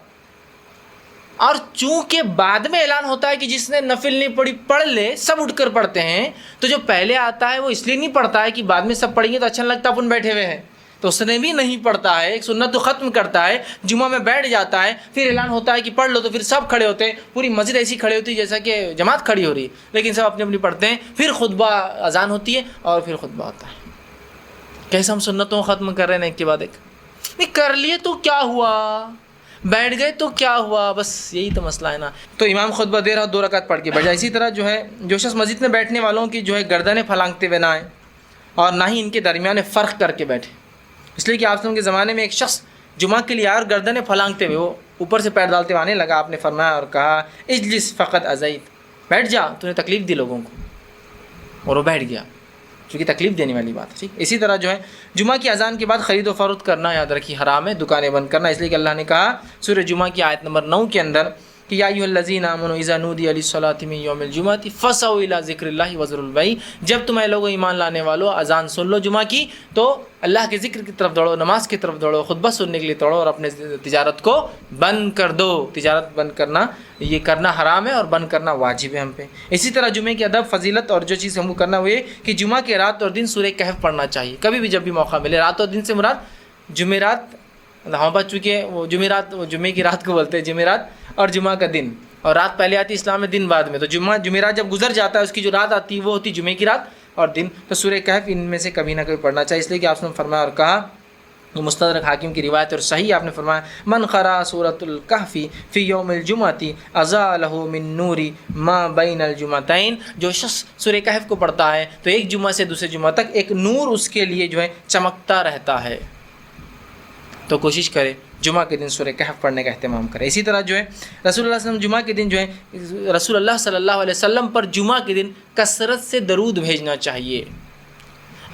Speaker 1: اور چونکہ بعد میں اعلان ہوتا ہے کہ جس نے نفل نہیں پڑھی پڑھ لے، سب اٹھ کر پڑھتے ہیں، تو جو پہلے آتا ہے وہ اس لیے نہیں پڑھتا ہے کہ بعد میں سب پڑھیں گے تو اچھا نہیں لگتا اپن بیٹھے ہوئے ہیں، تو اس نے بھی نہیں پڑھتا ہے، ایک سنت تو ختم کرتا ہے، جمعہ میں بیٹھ جاتا ہے، پھر اعلان ہوتا ہے کہ پڑھ لو، تو پھر سب کھڑے ہوتے ہیں، پوری مسجد ایسی کھڑی ہوتی ہے جیسا کہ جماعت کھڑی ہو رہی ہے، لیکن سب اپنی اپنی پڑھتے ہیں، پھر خطبہ اذان ہوتی ہے اور پھر خطبہ ہوتا ہے۔ کیسے ہم سنتوں کو ختم کر رہے ہیں ایک کے بعد ایک، نہیں کر لیے تو کیا ہوا، بیٹھ گئے تو کیا ہوا، بس یہی تو مسئلہ ہے نا۔ تو امام خطبہ دے رہا 2 رکعت پڑھ کے بیٹھ جائے۔ اسی طرح جو ہے جو شخص مسجد میں بیٹھنے والوں کی جو ہے گردنیں پھلانگتے ہوئے نہ آئے، اور نہ ہی ان کے درمیان فرق کر کے بیٹھے، اس لیے کہ آپ کے زمانے میں ایک شخص جمعہ کے لیے آیا اور گردنیں پھلانگتے ہوئے وہ اوپر سے پیر ڈالتے ہوئے آنے لگا، آپ نے فرمایا اور کہا اجلس فقط ازیت، بیٹھ جا، تو نے تکلیف دی لوگوں کو، اور وہ بیٹھ گیا، چونکہ تکلیف دینے والی بات ہے، ٹھیک۔ اسی طرح جو ہے جمعہ کی اذان کے بعد خرید و فروخت کرنا یاد رکھیے حرام ہے، دکانیں بند کرنا، اس لیے کہ اللہ نے کہا سورہ جمعہ کی آیت نمبر 9 کے اندر کہ یا ایھا الذین آمنوا اذا نودی للصلاۃ من یوم الجمعۃ فسعوا الی ذکر اللہ وذروا البیع، جب تم لوگوں ایمان لانے والو اذان سن لو جمعہ کی تو اللہ کے ذکر کی طرف دوڑو، نماز کی طرف دوڑو، خطبہ سننے کے لیے دوڑو اور اپنے تجارت کو بند کر دو۔ تجارت بند کرنا یہ کرنا حرام ہے اور بند کرنا واجب ہے ہم پہ۔ اسی طرح جمعے کی ادب فضیلت اور جو چیز ہم کو کرنا وہ یہ کہ جمعہ کے رات اور دن سورہ کہف پڑھنا چاہیے، کبھی بھی جب بھی موقع ملے۔ رات اور دن سے مراد جمعرات، ہم بات چونکہ وہ جمعرات، وہ جمعے کی رات کو بولتے ہیں جمعرات، اور جمعہ کا دن، اور رات پہلے آتی ہے اسلام میں، دن بعد میں، تو جمعرات جب گزر جاتا ہے اس کی جو رات آتی ہے وہ ہوتی ہے جمعے کی رات اور دن، تو سورہ کہف ان میں سے کبھی نہ کبھی پڑھنا چاہیے، اس لیے کہ آپ نے فرمایا اور کہا، مستدرک حاکم کی روایت اور صحیح آپ نے فرمایا من قرأ سورۃ الکہف فی یوم الجمعۃ اضاء لہ من نور ما بین الجمعتین، جو شخص سورہ کہف کو پڑھتا ہے تو ایک جمعہ سے دوسرے جمعہ تک ایک نور اس کے لیے جو ہے چمکتا رہتا ہے۔ تو کوشش کرے جمعہ کے دن سورہ کہف پڑھنے کا اہتمام کرے۔ اسی طرح جو ہے رسول اللہ صلی اللہ علیہ وسلم جمعہ کے دن جو ہے رسول اللہ صلی اللہ علیہ وسلم پر جمعہ کے دن کثرت سے درود بھیجنا چاہیے۔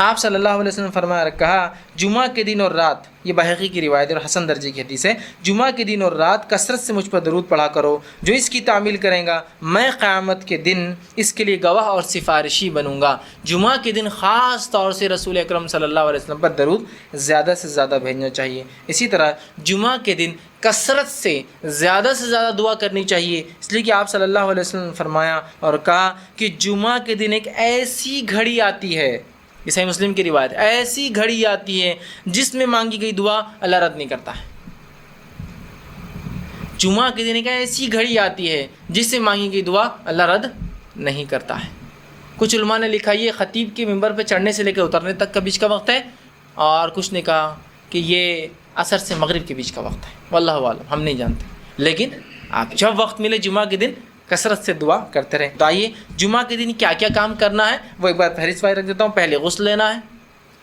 Speaker 1: آپ صلی اللہ علیہ وسلم فرمایا اور کہا جمعہ کے دن اور رات، یہ بحقی کی روایت اور حسن درجے کی حدیث ہے، جمعہ کے دن اور رات کثرت سے مجھ پر درود پڑھا کرو، جو اس کی تعمیل کریں گا میں قیامت کے دن اس کے لیے گواہ اور سفارشی بنوں گا۔ جمعہ کے دن خاص طور سے رسول اکرم صلی اللہ علیہ وسلم پر درود زیادہ سے زیادہ بھیجنا چاہیے۔ اسی طرح جمعہ کے دن کثرت سے زیادہ دعا کرنی چاہیے، اس لیے کہ آپ صلی اللہ علیہ وسلم نے فرمایا اور کہا کہ جمعہ کے دن ایک ایسی گھڑی آتی ہے، یہ صحیح مسلم کی روایت، ایسی گھڑی آتی ہے جس میں مانگی گئی دعا اللہ رد نہیں کرتا ہے۔ جمعہ کے دن ایک ایسی گھڑی آتی ہے جس سے مانگی گئی دعا اللہ رد نہیں کرتا ہے۔ کچھ علماء نے لکھا یہ خطیب کے ممبر پہ چڑھنے سے لے کے اترنے تک کا بیچ کا وقت ہے، اور کچھ نے کہا کہ یہ عصر سے مغرب کے بیچ کا وقت ہے، واللہ عالم، ہم نہیں جانتے، لیکن آپ جب وقت ملے جمعہ کے دن کثرت سے دعا کرتے رہیں۔ تو آئیے جمعہ کے دن کیا کیا کام کرنا ہے وہ ایک بار فہرست وائی رکھ دیتا ہوں۔ پہلے غسل لینا ہے،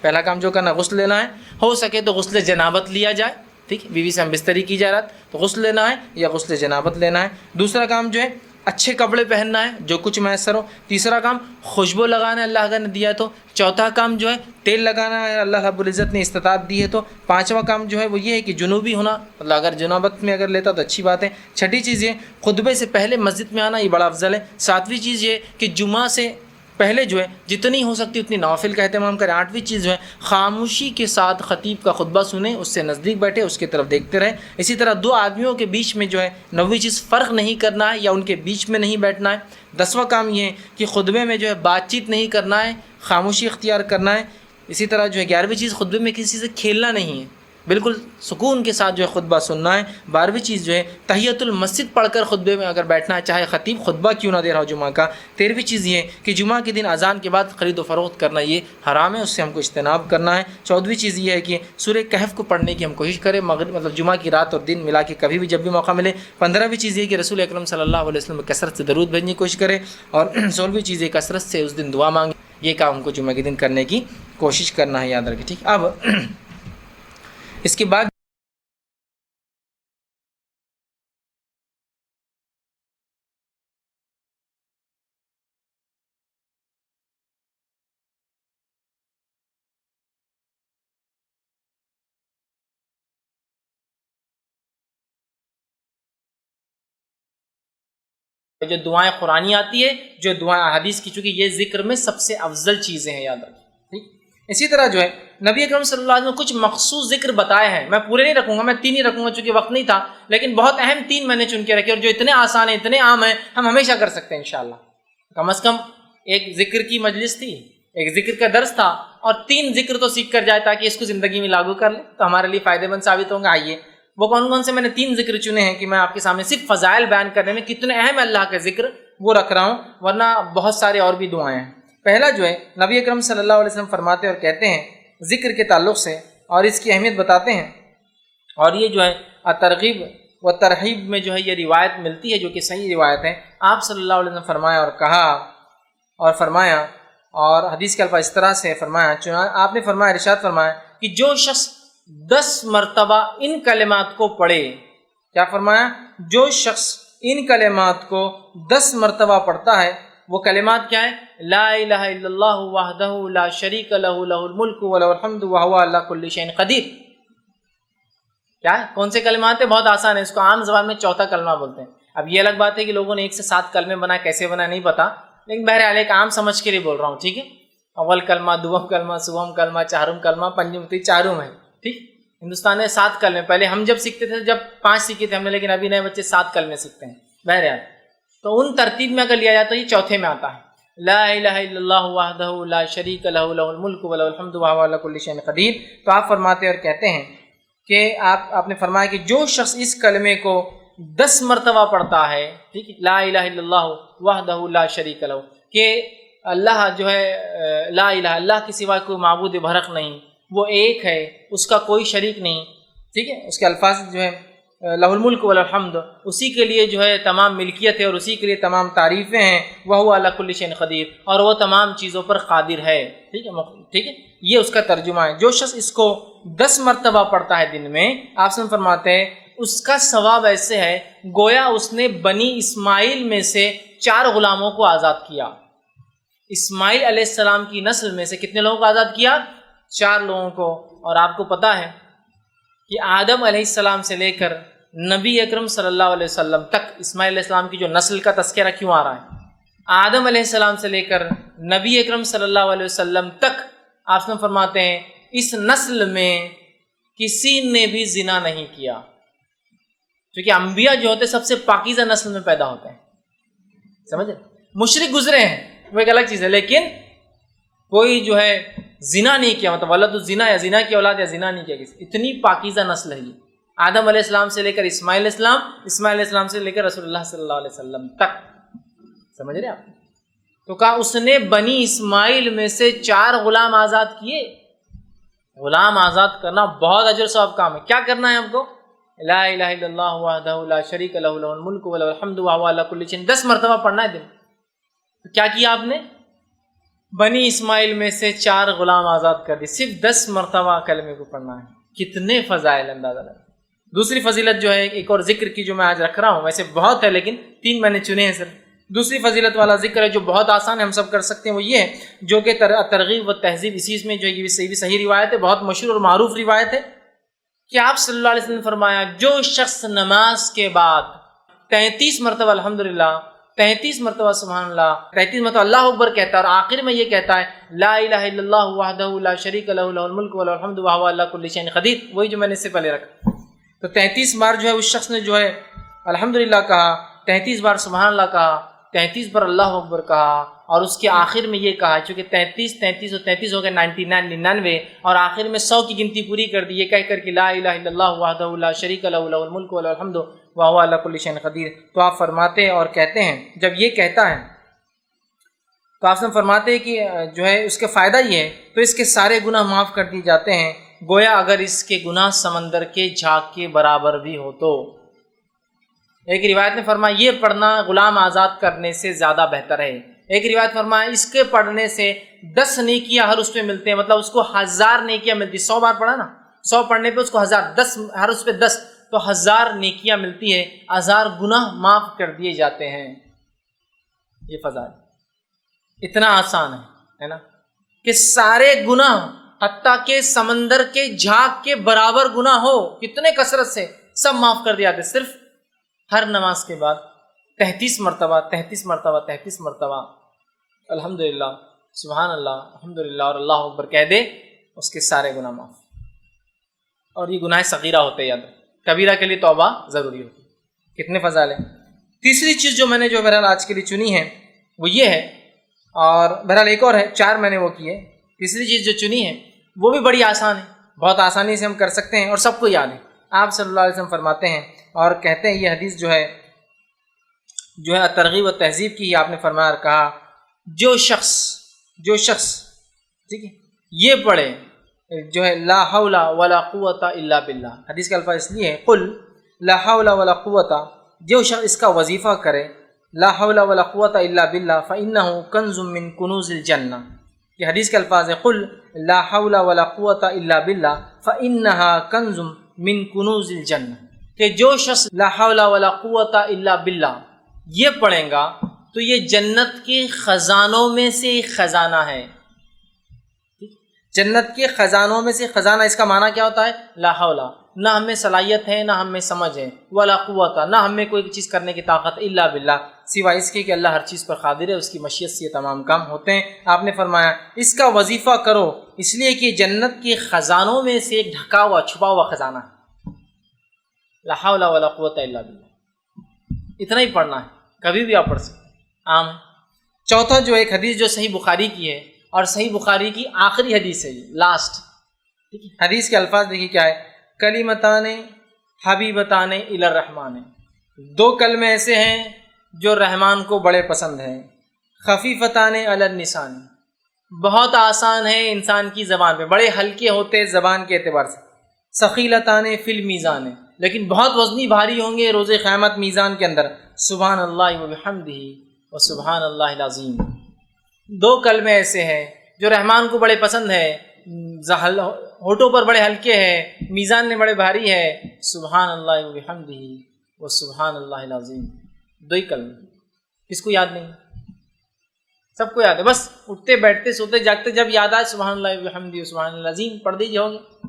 Speaker 1: پہلا کام جو کرنا ہے غسل لینا ہے، ہو سکے تو غسل جنابت لیا جائے، ٹھیک، بیوی سے ہم بستری کی جا رہا تو غسل لینا ہے یا غسل جنابت لینا ہے۔ دوسرا کام جو ہے اچھے کپڑے پہننا ہے جو کچھ میسر ہو۔ تیسرا کام خوشبو لگانا ہے اللہ کا نے دیا تو۔ چوتھا کام جو ہے تیل لگانا ہے، اللہ رب العزت نے استطاعت دی ہے تو۔ پانچواں کام جو ہے وہ یہ ہے کہ جنوبی ہونا، اللہ اگر جنابت میں اگر لیتا تو اچھی بات ہے۔ چھٹی چیز یہ خطبے سے پہلے مسجد میں آنا، یہ بڑا افضل ہے۔ ساتویں چیز یہ کہ جمعہ سے پہلے جو ہے جتنی ہو سکتی اتنی نوافل کا اہتمام کریں۔ آٹھویں چیز جو ہے خاموشی کے ساتھ خطیب کا خطبہ سنیں، اس سے نزدیک بیٹھے، اس کی طرف دیکھتے رہیں۔ اسی طرح دو آدمیوں کے بیچ میں جو ہے نویں چیز فرق نہیں کرنا ہے یا ان کے بیچ میں نہیں بیٹھنا ہے۔ دسواں کام یہ ہے کہ خطبے میں جو ہے بات چیت نہیں کرنا ہے، خاموشی اختیار کرنا ہے۔ اسی طرح جو ہے 11ویں چیز خطبے میں کسی سے کھیلنا نہیں ہے، بالکل سکون کے ساتھ جو ہے خطبہ سننا ہے۔ 12ویں چیز جو ہے تحیۃ المسجد پڑھ کر خطبے میں اگر بیٹھنا ہے، چاہے خطیب خطبہ کیوں نہ دے رہا ہو جمعہ کا۔ 13ویں چیز یہ ہے کہ جمعہ کے دن اذان کے بعد خرید و فروخت کرنا یہ حرام ہے، اس سے ہم کو اجتناب کرنا ہے۔ 14ویں چیز یہ ہے کہ سورہ کہف کو پڑھنے کی ہم کوشش کریں، مطلب جمعہ کی رات اور دن ملا کے کبھی بھی جب بھی موقع ملے۔ 15ویں چیز یہ کہ رسول اکرم صلی اللہ علیہ وسلم کثرت سے درود بھیجنے کی کوشش کرے، اور 16ویں چیز یہ کثرت سے اس دن دعا مانگے۔ یہ کام ہم کو جمعہ کے دن کرنے کی کوشش کرنا ہے، یاد رکھیں، ٹھیک۔ اب اس کے بعد جو دعائیں قرآنی آتی ہے، جو دعائیں حدیث کی، چونکہ یہ ذکر میں سب سے افضل چیزیں ہیں، یاد رکھیں، ٹھیک۔ اسی طرح جو ہے نبی اکرم صلی اللہ علیہ وسلم نے کچھ مخصوص ذکر بتائے ہیں، میں پورے نہیں رکھوں گا، میں 3 ہی رکھوں گا چونکہ وقت نہیں تھا، لیکن بہت اہم 3 میں نے چن کے رکھے، اور جو اتنے آسان ہیں، اتنے عام ہیں، ہم ہمیشہ کر سکتے ہیں انشاءاللہ۔ کم از کم ایک ذکر کی مجلس تھی، ایک ذکر کا درس تھا، اور 3 ذکر تو سیکھ کر جائے تاکہ اس کو زندگی میں لاگو کر لیں تو ہمارے لیے فائدہ مند ثابت ہوں گا۔ آئیے وہ کون سے میں نے 3 ذکر چنے ہیں کہ میں آپ کے سامنے صرف فضائل بیان کرنے میں کتنے اہم ہے اللہ کا ذکر وہ رکھ رہا ہوں، ورنہ بہت سارے اور بھی دعائیں ہیں۔ پہلا جو ہے نبی اکرم صلی اللہ علیہ وسلم فرماتے اور کہتے ہیں ذکر کے تعلق سے، اور اس کی اہمیت بتاتے ہیں، اور یہ جو ہے ترغیب و ترہیب میں جو ہے یہ روایت ملتی ہے جو کہ صحیح روایت ہے۔ آپ صلی اللہ علیہ وسلم فرمایا اور کہا اور فرمایا، اور حدیث کے الفاظ اس طرح سے فرمایا، آپ نے فرمایا، ارشاد فرمایا کہ جو شخص 10 مرتبہ ان کلمات کو پڑھے، کیا فرمایا؟ جو شخص ان کلمات کو 10 مرتبہ پڑھتا ہے، وہ کلمات کیا ہے؟ لا الہ الا اللہ وحدہ لا شریک لہ لہ الملک ولہ الحمد وہو علی کل شیء قدیر۔ کیا ہے؟ کون سے کلمات ہیں؟ بہت آسان ہے، اس کو عام زبان میں چوتھا کلمہ بولتے ہیں۔ اب یہ الگ بات ہے کہ لوگوں نے 1 سے 7 کلمے بنائے، کیسے بنائے نہیں پتا، لیکن بہرحال ایک عام سمجھ کے لیے بول رہا ہوں، ٹھیک ہے. اول کلمہ، دوم کلمہ، سوم کلمہ، چہارم کلمہ، پنجم تی چاروں ہے، ٹھیک. ہندوستان میں 7 کلمے، پہلے ہم جب سیکھتے تھے جب 5 سیکھے تھے ہم نے، لیکن ابھی نئے بچے 7 کلمے سیکھتے ہیں. بہرحال تو ان ترتیب میں اگر لیا جائے تو یہ چوتھے میں آتا ہے، لا الہ الا اللہ وحدہ لا شریک لہ لہ الملک ولہ الحمد وہو علی کل شیء قدیر. تو آپ فرماتے اور کہتے ہیں کہ آپ نے فرمایا کہ جو شخص اس کلمے کو 10 مرتبہ پڑھتا ہے، ٹھیک ہے، لا الہ الا اللہ وحدہ لا شریک لہ، کہ اللہ جو ہے لا الہ، اللہ کے سوا کوئی معبود برحق نہیں، وہ ایک ہے، اس کا کوئی شریک نہیں، ٹھیک ہے. اس کے الفاظ جو ہے لہ الملک والحمد، اسی کے لیے جو ہے تمام ملکیت ہے اور اسی کے لیے تمام تعریفیں ہیں، وہو علی کل شیء قدیر، اور وہ تمام چیزوں پر قادر ہے، ٹھیک ہے. ٹھیک ہے، یہ اس کا ترجمہ ہے. جو شخص اس کو 10 مرتبہ پڑھتا ہے دن میں، آپ سے فرماتے ہیں اس کا ثواب ایسے ہے گویا اس نے بنی اسماعیل میں سے 4 غلاموں کو آزاد کیا. اسماعیل علیہ السلام کی نسل میں سے کتنے لوگوں کو آزاد کیا؟ 4 لوگوں کو. اور آپ کو پتہ ہے کہ آدم علیہ السلام سے لے کر نبی اکرم صلی اللہ علیہ وسلم تک، اسماعیل علیہ السلام کی جو نسل کا تذکرہ کیوں آ رہا ہے؟ آدم علیہ السلام سے لے کر نبی اکرم صلی اللہ علیہ وسلم تک آپ سے فرماتے ہیں اس نسل میں کسی نے بھی زنا نہیں کیا، کیونکہ انبیاء جو ہوتے سب سے پاکیزہ نسل میں پیدا ہوتے ہیں. سمجھے؟ مشرک گزرے ہیں وہ ایک الگ چیز ہے، لیکن کوئی جو ہے زنا نہیں کیا، مطلب ولد الزنا یا زنا کی اولاد یا زنا نہیں کیا کسی. اتنی پاکیزہ نسل ہے یہ، آدم علیہ السلام سے لے کر اسماعیل علیہ السلام، اسماعیل علیہ السلام سے لے کر رسول اللہ صلی اللہ علیہ وسلم تک. سمجھ رہے آپ؟ تو کہا اس نے بنی اسماعیل میں سے 4 غلام آزاد کیے. غلام آزاد کرنا بہت اجر ثواب کام ہے. کیا کرنا ہے آپ کو؟ لا الہ الا اللہ وحدہ لا شریک لہ لہ الملک ولہ الحمد وہو علی کل شیء 10 مرتبہ پڑھنا ہے دن. تو کیا کیا آپ نے؟ بنی اسماعیل میں سے 4 غلام آزاد کر دی. صرف 10 مرتبہ کلمے کو پڑھنا ہے. کتنے فضائل اندازہ لگا. دوسری فضیلت جو ہے ایک اور ذکر کی جو میں آج رکھ رہا ہوں، ویسے بہت ہے لیکن 3 میں نے چنے ہیں صرف. دوسری فضیلت والا ذکر ہے جو بہت آسان ہے، ہم سب کر سکتے ہیں، وہ یہ ہے جو کہ ترغیب و تہذیب، اسی میں جو ہے یہ صحیح روایت ہے، بہت مشہور اور معروف روایت ہے کہ آپ صلی اللہ علیہ وسلم فرمایا جو شخص نماز کے بعد 33 مرتبہ الحمدللہ، 33 مرتبہ سبحان اللہ، 33 مرتبہ اللہ اکبر کہتا ہے اور آخر میں یہ کہتا ہے لا الہ الا اللہ وحدہ لا شریک لہ لہ الملک ولہ الحمد وہو علی کل شیء قدیر، وہی جو میں نے اس سے پہلے رکھا. تو 33 بار جو ہے اس شخص نے جو ہے الحمدللہ کہا، 33 بار سبحان اللہ کہا، 33 بار اللہ اکبر کہا، اور اس کے آخر میں یہ کہا، چونکہ 33 اور 33 ہو گئے 99 اور آخر میں 100 کی گنتی پوری کر دی، یہ کہہ کر کہ لا الہ الا اللہ وحدہ لا شریک لہ لہ الملک ولہ الحمد وہو علی کل شیء قدیر. تو آپ فرماتے اور کہتے ہیں جب یہ کہتا ہے تو آپ سے فرماتے ہیں کہ جو ہے اس کے فائدہ یہ ہے تو اس کے سارے گناہ معاف کر دیے جاتے ہیں، گویا اگر اس کے گناہ سمندر کے جھاگ کے برابر بھی ہو تو. ایک روایت نے فرمایا یہ پڑھنا غلام آزاد کرنے سے زیادہ بہتر ہے. ایک روایت فرمایا اس کے پڑھنے سے 10 نیکیاں ہر اس پہ ملتے ہیں، مطلب اس کو 1000 نیکیاں ملتی. 100 بار پڑھا نا، 100 پڑھنے پہ اس کو 1000، 10 ہر اس پہ 10 تو 1000 نیکیاں ملتی ہے، 1000 گناہ معاف کر دیے جاتے ہیں. یہ فضائل اتنا آسان ہے نا کہ سارے گناہ حتیٰ کہ سمندر کے جھاگ کے برابر گناہ ہو کتنے کثرت سے سب معاف کر دیا جاتے، صرف ہر نماز کے بعد 33 مرتبہ 33 مرتبہ 33 مرتبہ الحمدللہ سبحان اللہ الحمدللہ اور اللہ اکبر کہہ دے، اس کے سارے گناہ معاف. اور یہ گناہ صغیرہ ہوتے، یاد کبیرہ کے لیے توبہ ضروری ہوتی. کتنے فضائل ہیں. تیسری چیز جو میں نے جو بہرحال آج کے لیے چنی ہے وہ یہ ہے، اور بہرحال ایک اور ہے، 4 میں نے وہ کی ہے. تیسری چیز جو چنی ہے وہ بھی بڑی آسان ہے، بہت آسانی سے ہم کر سکتے ہیں اور سب کو یاد ہے. آپ صلی اللہ علیہ وسلم فرماتے ہیں اور کہتے ہیں، یہ حدیث جو ہے ترغیب و تہذیب کی، آپ نے فرمایا اور کہا جو شخص ٹھیک ہے یہ پڑھے جو ہے لا حول ولا قوت الا باللہ. حدیث کا الفاظ اس لیے ہے قل لا حول ولا قوت، جو شخص اس کا وظیفہ کرے لا حول ولا قوت الا باللہ فانہ کنز من کنوز الجنہ. یہ حدیث کے الفاظ ہے قل لا حول ولا قوت الا باللہ فانہا کنز من کنوز الجنہ، کہ جو شخص لا حول ولا قوت الا باللہ یہ پڑھیں گا تو یہ جنت کے خزانوں میں سے ایک خزانہ ہے. جنت کے خزانوں میں سے خزانہ، اس کا معنی کیا ہوتا ہے؟ لا حول، نہ ہم میں صلاحیت ہے، نہ ہم میں سمجھ ہے، ولا قوت، نہ ہم میں کوئی چیز کرنے کی طاقت، الا باللہ، سوائے اس کے کہ اللہ ہر چیز پر قادر ہے، اس کی مشیت سے یہ تمام کام ہوتے ہیں۔ آپ نے فرمایا اس کا وظیفہ کرو، اس لیے کہ جنت کے خزانوں میں سے ایک ڈھکا ہوا چھپا ہوا خزانہ ہے، لا حول ولا قوت الا باللہ، اتنا ہی پڑھنا ہے، کبھی بھی آپ پڑھ سکتے ہیں، عام ہے۔ چوتھا جو ایک حدیث جو صحیح بخاری کی ہے، اور صحیح بخاری کی آخری حدیث ہے، یہ لاسٹ حدیث کے الفاظ دیکھیے کیا ہے، کلمتان حبیبتان الی الرحمن، دو کلمے ایسے ہیں جو رحمان کو بڑے پسند ہیں، خفیفتان علی اللسان، بہت آسان ہے انسان کی زبان پہ، بڑے ہلکے ہوتے زبان کے اعتبار سے، ثقیلتان فی المیزان، لیکن بہت وزنی بھاری ہوں گے روز قیامت میزان کے اندر، سبحان اللہ وبحمدہ وسبحان اللہ العظیم۔ دو کلمے ایسے ہیں جو رحمان کو بڑے پسند ہے، ہونٹوں پر بڑے ہلکے ہیں، میزان میں بڑے بھاری ہے، سبحان اللہ وبحمدہ وسبحان اللہ العظیم، دو ہی کلمے، کس کو یاد نہیں؟ سب کو یاد ہے، بس اٹھتے بیٹھتے سوتے جاگتے جب یاد آئے سبحان اللہ وبحمدہ وسبحان اللہ العظیم پڑھ دیجیے، ہوگے،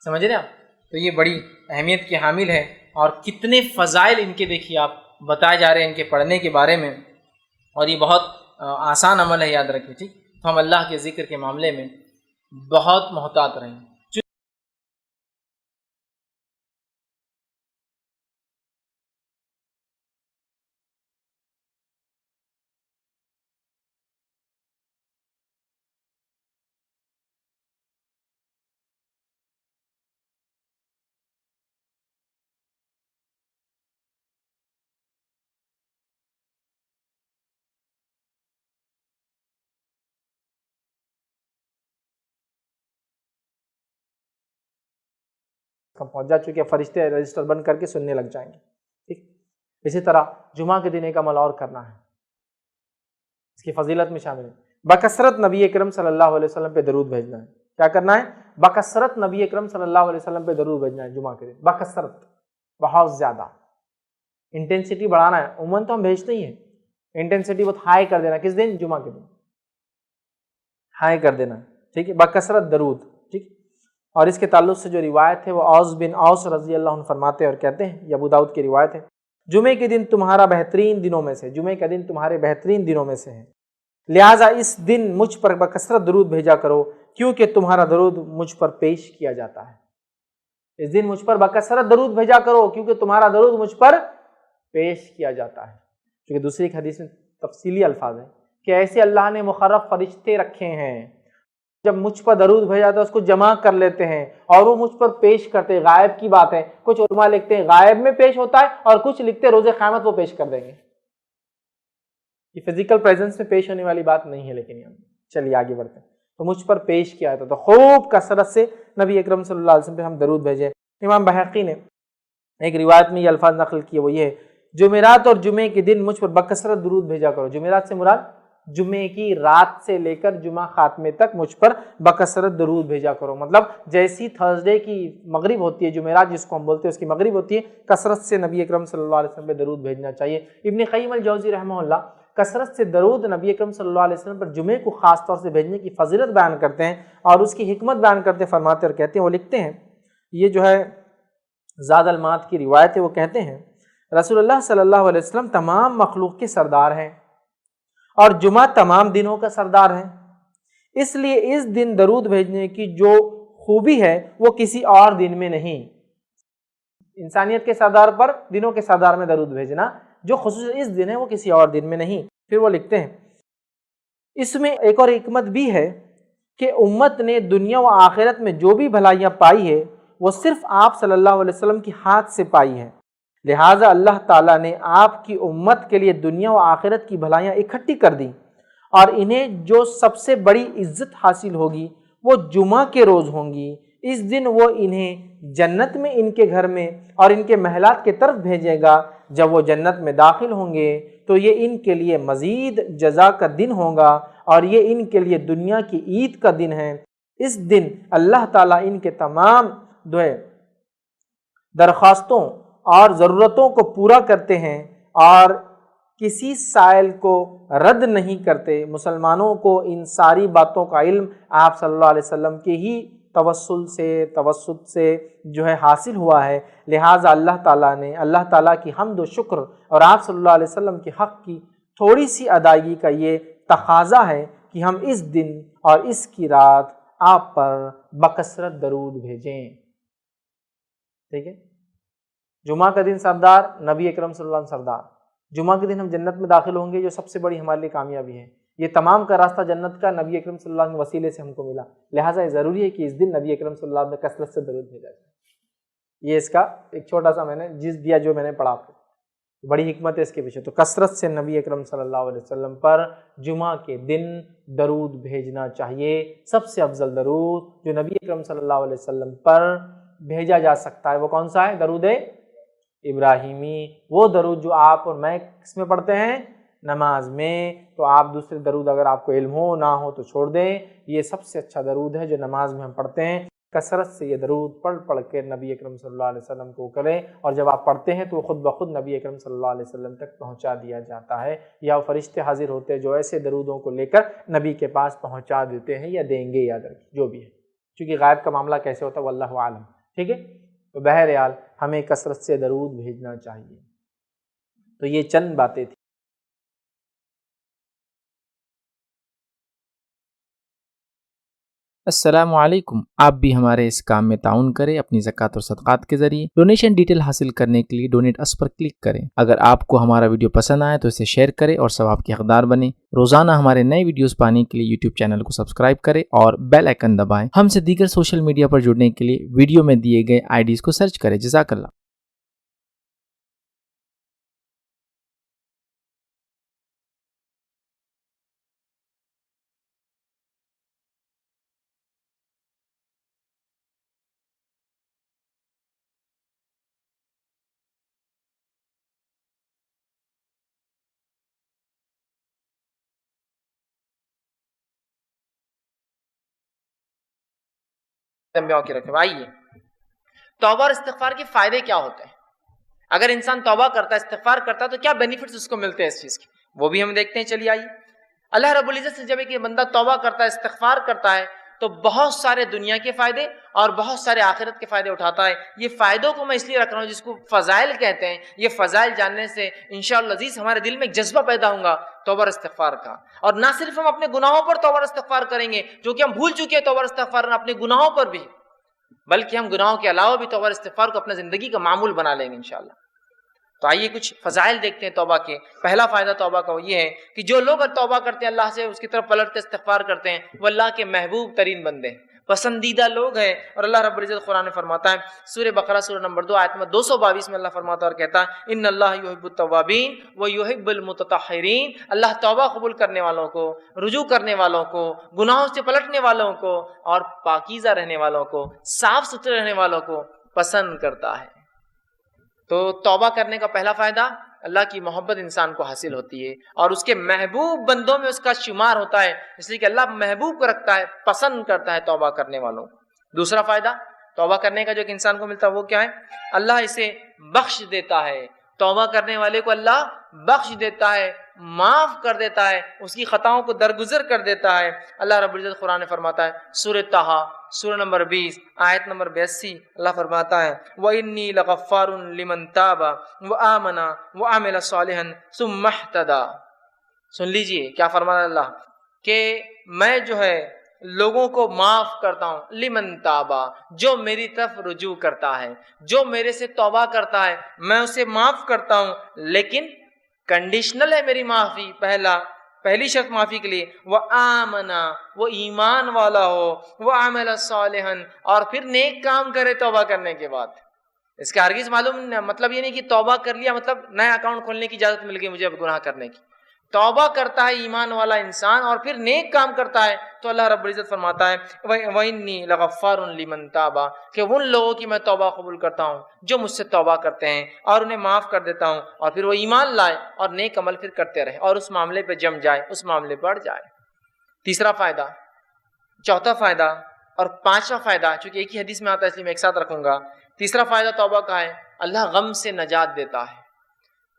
Speaker 1: سمجھ رہے آپ؟ تو یہ بڑی اہمیت کی حامل ہے، اور کتنے فضائل ان کے دیکھیے آپ بتائے جا رہے ہیں ان کے پڑھنے کے بارے میں، اور یہ بہت آسان عمل ہے، یاد رکھیں، ٹھیک؟ تو ہم اللہ کے ذکر کے معاملے میں بہت محتاط رہیں۔ پہنچ جا چکے، فرشتے رجسٹر بند کر کے سننے لگ جائیں گے، ٹھیک؟ اسی طرح جمعہ کے دن ایک عمل اور کرنا ہے، اس کی فضیلت میں شامل ہے، بکثرت نبی اکرم صلی اللہ علیہ وسلم پہ درود بھیجنا ہے۔ کیا کرنا ہے؟ بکثرت نبی اکرم صلی اللہ علیہ وسلم پہ درود بھیجنا ہے جمعہ کے دن، بکثرت، بہت زیادہ، انٹینسٹی بڑھانا ہے۔ عموماً تو ہم بھیجتے ہی ہیں، انٹینسٹی بہت ہائی کر دینا، کس دن؟ جمعہ کے دن ہائی کر دینا، ٹھیک ہے؟ بکثرت درود، ٹھیک؟ اور اس کے تعلق سے جو روایت ہے وہ اوس بن اوس رضی اللہ عنہ فرماتے ہیں اور کہتے ہیں، یہ ابو داؤد کی روایت ہے، جمعے کے دن تمہارا بہترین دنوں میں سے، جمعے کا دن تمہارے بہترین دنوں میں سے ہے، لہٰذا اس دن مجھ پر بکثرت درود بھیجا کرو، کیونکہ تمہارا درود مجھ پر پیش کیا جاتا ہے۔ اس دن مجھ پر بکثرت درود بھیجا کرو کیونکہ تمہارا درود مجھ پر پیش کیا جاتا ہے۔ کیونکہ دوسری ایک حدیث میں تفصیلی الفاظ ہیں کہ ایسے اللہ نے مقرب فرشتے رکھے ہیں، جب مجھ پر درود بھیجا تو اس کو جمع کر لیتے ہیں اور وہ مجھ پر پیش کرتے ہیں۔ غائب کی بات ہے، کچھ علماء لکھتے ہیں غائب میں پیش ہوتا ہے، اور کچھ لکھتے ہیں روز قیامت وہ پیش کر دیں گے۔ یہ فزیکل پریزنس میں پیش ہونے والی بات نہیں ہے، لیکن چلیے آگے بڑھتے ہیں۔ تو مجھ پر پیش کیا ہے تو خوب کثرت سے نبی اکرم صلی اللہ علیہ وسلم پہ ہم درود بھیجیں۔ امام بحقی نے ایک روایت میں یہ الفاظ نقل کیے، وہ یہ ہے، جمعرات اور جمعے کے دن مجھ پر بکثرت درود بھیجا کرو۔ جمعرات سے مراد جمعے کی رات سے لے کر جمعہ خاتمے تک مجھ پر بکثرت درود بھیجا کرو، مطلب جیسی تھرسڈے کی مغرب ہوتی ہے، جمعرات جس کو ہم بولتے ہیں اس کی مغرب ہوتی ہے، کثرت سے نبی اکرم صلی اللہ علیہ وسلم پہ درود بھیجنا چاہیے۔ ابن قیم الجوزی رحمہ اللہ کثرت سے درود نبی اکرم صلی اللہ علیہ وسلم پر جمعے کو خاص طور سے بھیجنے کی فضیلت بیان کرتے ہیں اور اس کی حکمت بیان کرتے فرماتے اور کہتے ہیں، وہ لکھتے ہیں، یہ جو ہے زاد المعاد کی روایت ہے، وہ کہتے ہیں رسول اللہ صلی اللہ علیہ وسلم تمام مخلوق کے سردار ہیں اور جمعہ تمام دنوں کا سردار ہے، اس لیے اس دن درود بھیجنے کی جو خوبی ہے وہ کسی اور دن میں نہیں۔ انسانیت کے سردار پر، دنوں کے سردار میں درود بھیجنا جو خصوص اس دن ہے وہ کسی اور دن میں نہیں۔ پھر وہ لکھتے ہیں اس میں ایک اور حکمت بھی ہے کہ امت نے دنیا و آخرت میں جو بھی بھلائیاں پائی ہے وہ صرف آپ صلی اللہ علیہ وسلم کی ہاتھ سے پائی ہے، لہٰذا اللہ تعالیٰ نے آپ کی امت کے لیے دنیا و آخرت کی بھلائیاں اکٹھی کر دیں، اور انہیں جو سب سے بڑی عزت حاصل ہوگی وہ جمعہ کے روز ہوں گی۔ اس دن وہ انہیں جنت میں ان کے گھر میں اور ان کے محلات کے طرف بھیجے گا، جب وہ جنت میں داخل ہوں گے تو یہ ان کے لیے مزید جزا کا دن ہوگا اور یہ ان کے لیے دنیا کی عید کا دن ہے۔ اس دن اللہ تعالیٰ ان کے تمام درخواستوں اور ضرورتوں کو پورا کرتے ہیں اور کسی سائل کو رد نہیں کرتے. مسلمانوں کو ان ساری باتوں کا علم آپ صلی اللہ علیہ وسلم کے ہی توسط سے جو ہے حاصل ہوا ہے. لہٰذا اللہ تعالیٰ کی حمد و شکر اور آپ صلی اللہ علیہ وسلم کے حق کی تھوڑی سی ادائیگی کا یہ تقاضا ہے کہ ہم اس دن اور اس کی رات آپ پر بکثرت درود بھیجیں. ٹھیک ہے. جمعہ کا دن سردار، نبی اکرم صلی اللہ علیہ وسلم سردار. جمعہ کے دن ہم جنت میں داخل ہوں گے، جو سب سے بڑی ہمارے لیے کامیابی ہے. یہ تمام کا راستہ جنت کا نبی اکرم صلی اللہ علیہ وسلم کے وسیلے سے ہم کو ملا. لہٰذا یہ ضروری ہے کہ اس دن نبی اکرم صلی اللہ علیہ وسلم نے کثرت سے درود بھیجا جائے. یہ اس کا ایک چھوٹا سا میں نے جز دیا جو میں نے پڑھا آپ کو. بڑی حکمت ہے اس کے پیچھے. تو کثرت سے نبی اکرم صلی اللہ علیہ وسلم پر جمعہ کے دن درود بھیجنا چاہیے. سب سے افضل درود جو نبی اکرم صلی اللہ علیہ وسلم پر بھیجا جا سکتا ہے وہ کون سا ہے؟ درود ابراہیمی. وہ درود جو آپ اور میں کس میں پڑھتے ہیں؟ نماز میں. تو آپ دوسرے درود اگر آپ کو علم ہو نہ ہو تو چھوڑ دیں. یہ سب سے اچھا درود ہے جو نماز میں ہم پڑھتے ہیں. کثرت سے یہ درود پڑھ کے نبی اکرم صلی اللہ علیہ وسلم کو کریں، اور جب آپ پڑھتے ہیں تو خود بخود نبی اکرم صلی اللہ علیہ وسلم تک پہنچا دیا جاتا ہے، یا وہ فرشتے حاضر ہوتے ہیں جو ایسے درودوں کو لے کر نبی کے پاس پہنچا دیتے ہیں، یا دیں گے، یاد رکھیں جو بھی ہے، چونکہ غائب کا معاملہ کیسے ہوتا ہے واللہ عالم. ٹھیک ہے. تو بہرحال ہمیں کثرت سے درود بھیجنا چاہیے. تو یہ چند باتیں تھیں.
Speaker 2: السلام علیکم. آپ بھی ہمارے اس کام میں تعاون کریں اپنی زکوٰۃ اور صدقات کے ذریعے. ڈونیشن ڈیٹیل حاصل کرنے کے لیے ڈونیٹ اس پر کلک کریں. اگر آپ کو ہمارا ویڈیو پسند آئے تو اسے شیئر کریں اور ثواب کے حقدار بنیں. روزانہ ہمارے نئے ویڈیوز پانے کے لیے یوٹیوب چینل کو سبسکرائب کریں اور بیل آئیکن دبائیں. ہم سے دیگر سوشل میڈیا پر جڑنے کے لیے ویڈیو میں دیے گئے IDs کو سرچ کریں. جزاک اللہ.
Speaker 1: آئیے توبہ اور استغفار کے فائدے کیا ہوتے ہیں؟ اگر انسان توبہ کرتا ہے، استغفار کرتا ہے تو کیا بینیفٹس اس کو ملتے ہیں اس چیز کے، وہ بھی ہم دیکھتے ہیں. چلیے آئیے. اللہ رب العزت سے جب ایک بندہ توبہ کرتا ہے، استغفار کرتا ہے، تو بہت سارے دنیا کے فائدے اور بہت سارے آخرت کے فائدے اٹھاتا ہے. یہ فائدوں کو میں اس لیے رکھ رہا ہوں جس کو فضائل کہتے ہیں. یہ فضائل جاننے سے انشاءاللہ عزیز ہمارے دل میں ایک جذبہ پیدا ہوگا توبہ اور استغفار کا. اور نہ صرف ہم اپنے گناہوں پر توبہ اور استغفار کریں گے جو کہ ہم بھول چکے ہیں توبہ اور استغفار اپنے گناہوں پر بھی، بلکہ ہم گناہوں کے علاوہ بھی توبہ اور استغفار کو اپنے زندگی کا معمول بنا لیں گے انشاءاللہ. تو آئیے کچھ فضائل دیکھتے ہیں توبہ کے. پہلا فائدہ توبہ کا یہ ہے کہ جو لوگ توبہ کرتے ہیں اللہ سے، اس کی طرف پلٹتے استغفار کرتے ہیں، وہ اللہ کے محبوب ترین بندے ہیں، پسندیدہ لوگ ہیں. اور اللہ رب العزت قرآن میں فرماتا ہے سورہ بقرہ سورہ نمبر 2 آیت نمبر 222 میں اللہ فرماتا ہے اور کہتا ہے ان اللہ یحب التوابین و یحب المتطہرین. اللہ توبہ قبول کرنے والوں کو، رجوع کرنے والوں کو، گناہوں سے پلٹنے والوں کو اور پاکیزہ رہنے والوں کو، صاف ستھرے رہنے والوں کو پسند کرتا ہے. تو توبہ کرنے کا پہلا فائدہ اللہ کی محبت انسان کو حاصل ہوتی ہے اور اس کے محبوب بندوں میں اس کا شمار ہوتا ہے، اس لیے کہ اللہ محبوب کو رکھتا ہے، پسند کرتا ہے توبہ کرنے والوں. دوسرا فائدہ توبہ کرنے کا جو کہ انسان کو ملتا ہے وہ کیا ہے؟ اللہ اسے بخش دیتا ہے. توبہ کرنے والے کو اللہ بخش دیتا ہے، معاف کر دیتا ہے، اس کی خطاؤں کو درگزر کر دیتا ہے. اللہ رب العزت قرآن میں فرماتا ہے سورہ طٰہٰ سورہ نمبر 20 آیت نمبر 82 اللہ فرماتا ہے وَإِنِّي لَغَفَّارٌ لِمَن تَابَ وَآمَنَ وَعَمِلَ صَالِحًا ثُمَّ اهْتَدَىٰ. سن لیجئے کیا فرماتا ہے اللہ کہ میں جو ہے لوگوں کو معاف کرتا ہوں، لمن تابا، جو میری طرف رجوع کرتا ہے، جو میرے سے توبہ کرتا ہے میں اسے معاف کرتا ہوں. لیکن کنڈیشنل ہے میری معافی. پہلی شرط معافی کے لیے وہ آمنا، وہ ایمان والا ہو، وہ عمل صالحا، اور پھر نیک کام کرے توبہ کرنے کے بعد. اس کا ہرگز معلوم مطلب یہ نہیں کہ توبہ کر لیا مطلب نیا اکاؤنٹ کھولنے کی اجازت مل گئی مجھے اب گناہ کرنے کی. توبہ کرتا ہے ایمان والا انسان اور پھر نیک کام کرتا ہے تو اللہ رب العزت فرماتا ہے وَإِنِّي لَغَفَّارٌ لِمَن تَابَ، کہ ان لوگوں کی میں توبہ قبول کرتا ہوں جو مجھ سے توبہ کرتے ہیں اور انہیں معاف کر دیتا ہوں اور پھر وہ ایمان لائے اور نیک عمل پھر کرتے رہے اور اس معاملے پہ جم جائے، اس معاملے پہ اڑ جائے. تیسرا فائدہ، چوتھا فائدہ اور پانچواں فائدہ چونکہ ایک ہی حدیث میں آتا ہے اس لیے میں ایک ساتھ رکھوں گا. تیسرا فائدہ توبہ کا ہے اللہ غم سے نجات دیتا ہے،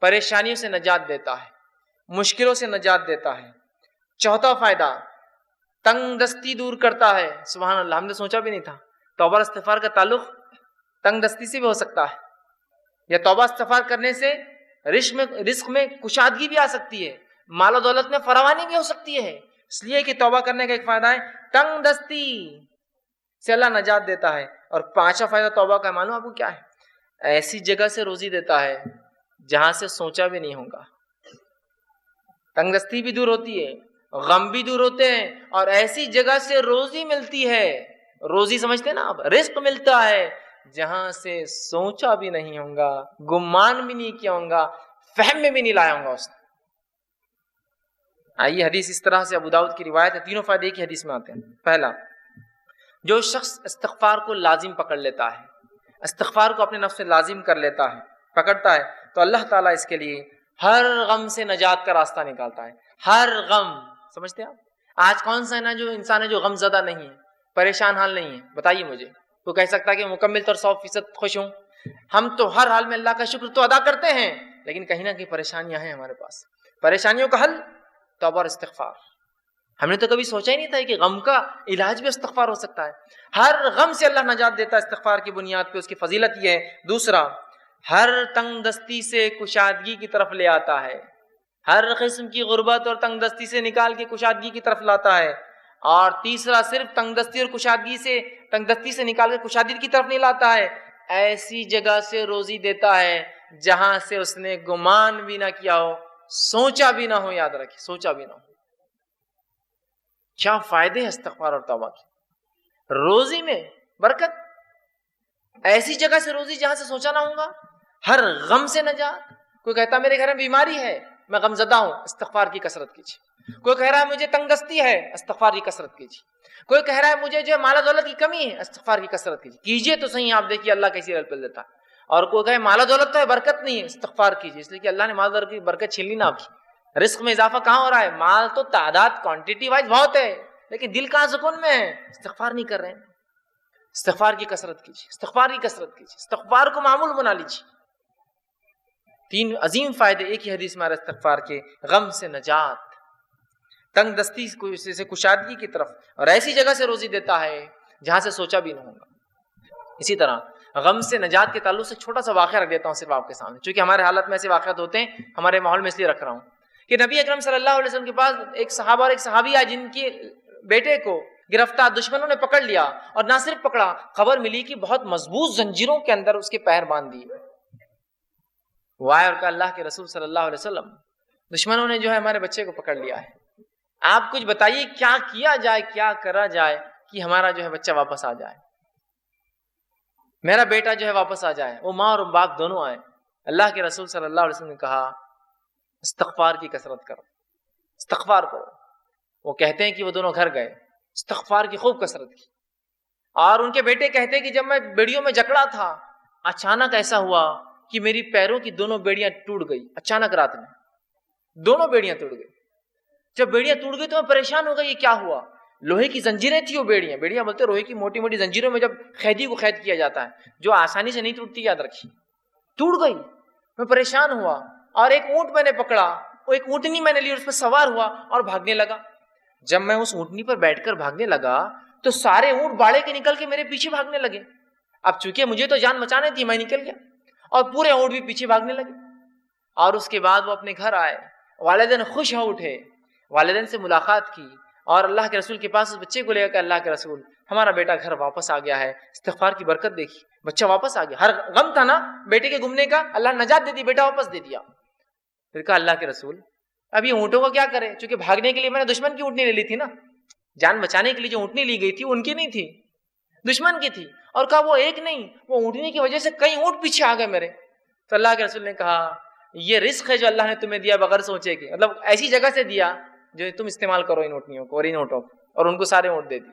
Speaker 1: پریشانیوں سے نجات دیتا ہے. مشکلوں سے نجات دیتا ہے. چوتھا فائدہ تنگ دستی دور کرتا ہے. سبحان اللہ, ہم نے سوچا بھی نہیں تھا توبہ استغفار کا تعلق تنگ دستی سے بھی ہو سکتا ہے, یا توبہ استغفار کرنے سے رزق میں کشادگی بھی آ سکتی ہے, مال و دولت میں فراوانی بھی ہو سکتی ہے. اس لیے کہ توبہ کرنے کا ایک فائدہ ہے تنگ دستی سے اللہ نجات دیتا ہے. اور پانچواں فائدہ توبہ کا معلوم آپ کو کیا ہے؟ ایسی جگہ سے روزی دیتا ہے جہاں سے سوچا بھی نہیں ہوگا. تنگ دستی بھی دور ہوتی ہے, غم بھی دور ہوتے ہیں, اور ایسی جگہ سے روزی ملتی ہے. روزی سمجھتے ہیں نا آپ, رزق ملتا ہے جہاں سے سوچا بھی نہیں ہوگا, گمان بھی نہیں کیا ہوگا, فہم میں بھی نہیں لایا ہوگا اس نے. آئیے حدیث اس طرح سے ابو داؤد کی روایت ہے. تینوں فائدے ایک ہی حدیث میں آتے ہیں. پہلا, جو شخص استغفار کو لازم پکڑ لیتا ہے, استغفار کو اپنے نفس سے لازم کر لیتا ہے, پکڑتا ہے, تو اللہ تعالیٰ اس کے لیے ہر غم سے نجات کا راستہ نکالتا ہے. ہر غم, سمجھتے ہیں آپ؟ آج کون سا ہے نا جو انسان ہے جو غم زدہ نہیں ہے, پریشان حال نہیں ہے؟ بتائیے مجھے. تو کہہ سکتا ہے کہ مکمل طور 100% خوش ہوں. ہم تو ہر حال میں اللہ کا شکر تو ادا کرتے ہیں, لیکن کہیں نہ کہیں پریشانیاں ہیں ہمارے پاس. پریشانیوں کا حل توبہ اور استغفار. ہم نے تو کبھی سوچا ہی نہیں تھا کہ غم کا علاج بھی استغفار ہو سکتا ہے. ہر غم سے اللہ نجات دیتا ہے استغفار کی بنیاد پہ. اس کی فضیلت یہ ہے. دوسرا, ہر تنگ دستی سے کشادگی کی طرف لے آتا ہے. ہر قسم کی غربت اور تنگ دستی سے نکال کے کشادگی کی طرف لاتا ہے. اور تیسرا, صرف تنگ دستی اور تنگ دستی سے نکال کے کشادگی کی طرف نہیں لاتا ہے, ایسی جگہ سے روزی دیتا ہے جہاں سے اس نے گمان بھی نہ کیا ہو, سوچا بھی نہ ہو. یاد رکھیں, سوچا بھی نہ ہو. کیا فائدے ہیں استغفار اور توبہ کے؟ روزی میں برکت, ایسی جگہ سے روزی جہاں سے سوچا نہ ہوگا. ہر غم سے نجات. کوئی کہتا میرے گھر میں بیماری ہے, میں غم زدہ ہوں, استغفار کی کثرت کیجیے. کوئی کہہ رہا ہے مجھے تنگ دستی ہے, استغفار کی کثرت کیجیے. کوئی کہہ رہا ہے مجھے جو مال و دولت کی کمی ہے, استغفار کی کثرت کیجیے تو صحیح, آپ دیکھیے اللہ کیسی ہیلپ دیتا ہے. اور کوئی کہے مال و دولت تو ہے, برکت نہیں ہے, استغفار کیجیے, اس لیے کہ اللہ نے مال و دولت کی برکت چھین لی نا آپ کی. رزق میں اضافہ کہاں ہو رہا ہے؟ مال تو تعداد کوانٹٹی وائز بہت ہے, لیکن دل کہاں سکون میں ہے؟ استغفار نہیں کر رہے ہیں. استغفار کی کثرت کیجیے, استغفار کی کثرت کیجیے, استغفار کو معمول بنا لیجیے. 3 عظیم فائدے ایک ہی حدیث میں استغفار کے. غم سے نجات, تنگ دستی سے کشادگی کی طرف, اور ایسی جگہ سے روزی دیتا ہے جہاں سے سوچا بھی نہ ہوگا. اسی طرح غم سے نجات کے تعلق سے چھوٹا سا واقعہ رکھ دیتا ہوں صرف آپ کے سامنے, چونکہ ہمارے حالت میں ایسے واقعات ہوتے ہیں, ہمارے ماحول میں اس لیے رکھ رہا ہوں کہ نبی اکرم صلی اللہ علیہ وسلم کے پاس ایک صحابہ اور ایک صحابی آئے جن کے بیٹے کو گرفتار دشمنوں نے پکڑ لیا, اور نہ صرف پکڑا, خبر ملی کہ بہت مضبوط زنجیروں کے اندر اس کے پیر باندھ دیے. وہ آئے اور کہا اللہ کے رسول صلی اللہ علیہ وسلم, دشمنوں نے جو ہے ہمارے بچے کو پکڑ لیا ہے, آپ کچھ بتائیے کیا کیا جائے, کیا کرا جائے کہ ہمارا جو ہے بچہ واپس آ جائے, میرا بیٹا جو ہے واپس آ جائے, وہ ماں اور باپ دونوں آئے. اللہ کے رسول صلی اللہ علیہ وسلم نے کہا استغفار کی کثرت کرو, استغفار کرو. وہ کہتے ہیں کہ وہ دونوں گھر گئے, استغفار کی خوب کثرت کی, اور ان کے بیٹے کہتے ہیں کہ جب میں بیڑیوں میں جکڑا تھا, اچانک ایسا ہوا کہ میری پیروں کی دونوں بیڑیاں ٹوٹ گئی. اچانک رات میں دونوں بیڑیاں ٹوٹ گئی. جب بیڑیاں ٹوٹ گئی تو میں پریشان ہو گئی, یہ کیا ہوا؟ لوہے کی زنجیریں تھی وہ بیڑیاں بولتے لوہے کی موٹی موٹی زنجیروں میں جب قیدی کو قید کیا جاتا ہے جو آسانی سے نہیں ٹوٹتی, یاد رکھیے, ٹوٹ گئی. میں پریشان ہوا, اور ایک اونٹ میں نے پکڑا, وہ ایک اونٹنی میں نے لی, اس پر سوار ہوا اور بھاگنے لگا. جب میں اس اونٹنی پر بیٹھ کر بھاگنے لگا تو سارے اونٹ باڑے کے نکل کے میرے پیچھے بھاگنے لگے. اب چونکہ مجھے تو جان بچانے تھی, میں نکل گیا, اور پورے اونٹ بھی پیچھے بھاگنے لگے. اور اس کے بعد وہ اپنے گھر آئے, والدین خوش ہو اٹھے, والدین سے ملاقات کی, اور اللہ کے رسول کے پاس اس بچے کو لے کر, اللہ کے رسول ہمارا بیٹا گھر واپس آ گیا ہے, استغفار کی برکت دیکھی, بچہ واپس آ گیا. ہر غم تھا نا بیٹے کے گمنے کا, اللہ نجات دے دی, بیٹا واپس دے دیا. پھر کہا اللہ کے رسول اب یہ اونٹوں کا کیا کرے, چونکہ بھاگنے کے لیے میں نے دشمن کی اونٹنی لے لی تھی نا, جان بچانے کے لیے جو اونٹنی لی گئی تھی ان کی نہیں تھی, دشمن کی تھی. اور کہا وہ ایک نہیں, وہ اونٹنی کی وجہ سے کئی اونٹ پیچھے آ گئے میرے. تو اللہ کے رسول نے کہا یہ رزق ہے جو اللہ نے تمہیں دیا بغیر سوچے کہ, مطلب ایسی جگہ سے دیا جو تم استعمال کرو ان اونٹنیوں کو اور ان اونٹوں کو, اور ان کو سارے اونٹ دے دی.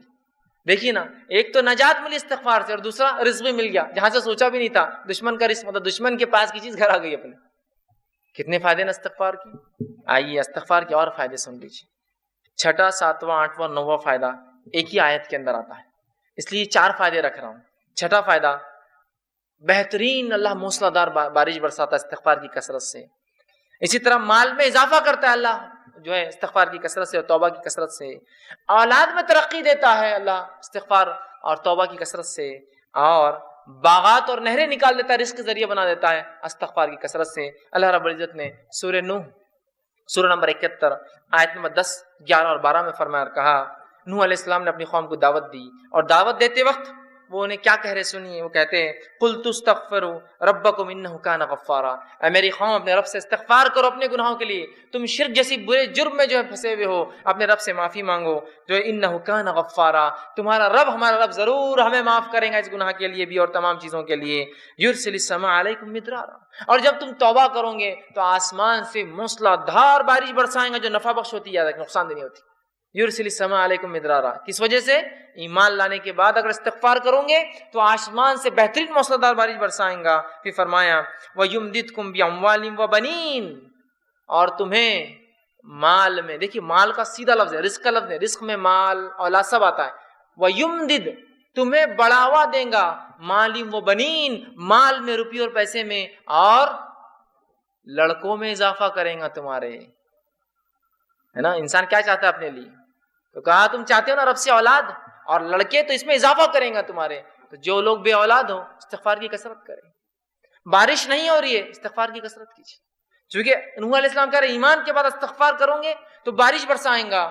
Speaker 1: دیکھیے نا, ایک تو نجات ملی استغفار سے, اور دوسرا رزق بھی مل گیا جہاں سے سوچا بھی نہیں تھا. دشمن کا رزق, مطلب دشمن کے پاس کی چیز گھر آ گئی اپنے. کتنے فائدے نا استغفار کی. آئیے استغفار کے اور فائدے سن لیجیے. 6واں 7واں 8واں 9واں فائدہ ایک ہی آیت کے اندر آتا ہے, اس لیے 4 فائدے رکھ رہا ہوں. 6واں فائدہ, بہترین اللہ موسلا دار بارش برساتا ہے استغفار کی کثرت سے. اسی طرح مال میں اضافہ کرتا ہے اللہ جو ہے استغفار کی کثرت سے اور توبہ کی کثرت سے. اولاد میں ترقی دیتا ہے اللہ استغفار اور توبہ کی کثرت سے. اور باغات اور نہریں نکال دیتا ہے, رزق کے ذریعے بنا دیتا ہے استغفار کی کثرت سے. اللہ رب العزت نے سورہ نوح سورہ نمبر 71 آیت نمبر 10, 11 اور 12 میں فرمایا اور کہا, نوح علیہ السلام نے اپنی قوم کو دعوت دی اور دعوت دیتے وقت وہ انہیں کیا کہہ رہے سنیے. وہ کہتے ہیں قلت استغفروا ربکم انہ کان غفارا, اے میری قوم اپنے رب سے استغفار کرو اپنے گناہوں کے لیے, تم شرک جیسی برے جرم میں جو ہے پھنسے ہوئے ہو, اپنے رب سے معافی مانگو جو ہے انہ کان غفارا, تمہارا رب ہمارا رب ضرور ہمیں معاف کرے گا اس گناہ کے لیے بھی اور تمام چیزوں کے لیے. یرسل السماء علیکم مدرارا, اور جب تم توبہ کرو گے تو آسمان سے موسلا دھار بارش برسائیں گا جو نفع بخش ہوتی ہے نقصان دہ نہیں ہوتی. یرسل السماء علیکم مدرارا, کس وجہ سے؟ ایمان لانے کے بعد اگر استغفار کرو گے تو آسمان سے بہترین موسلادھار بارش برسائیں گا. پھر فرمایا وَيُمْدِدْكُمْ بِأَمْوَالٍ وَبَنِينَ, اور تمہیں مال میں, دیکھیے مال کا سیدھا لفظ ہے, رزق کا لفظ ہے, رزق میں مال اولاد سب آتا ہے. وَيُمْدِدْ, تمہیں بڑھاوا دیں گا, مالٍ وَبَنِينَ, مال میں روپیے اور پیسے میں, اور لڑکوں میں اضافہ کریں گا تمہارے, ہے نا. انسان کیا چاہتا ہے اپنے لیے؟ تو کہا تم چاہتے ہو نا رب سے اولاد اور لڑکے, تو اس میں اضافہ کریں گا تمہارے. تو جو لوگ بے اولاد ہو استغفار کی کثرت کریں. بارش نہیں ہو رہی ہے استغفار کی کثرت کیجیے, چونکہ نوح علیہ السلام کہہ رہے ایمان کے بعد استغفار کرو گے تو بارش برسائیں گا,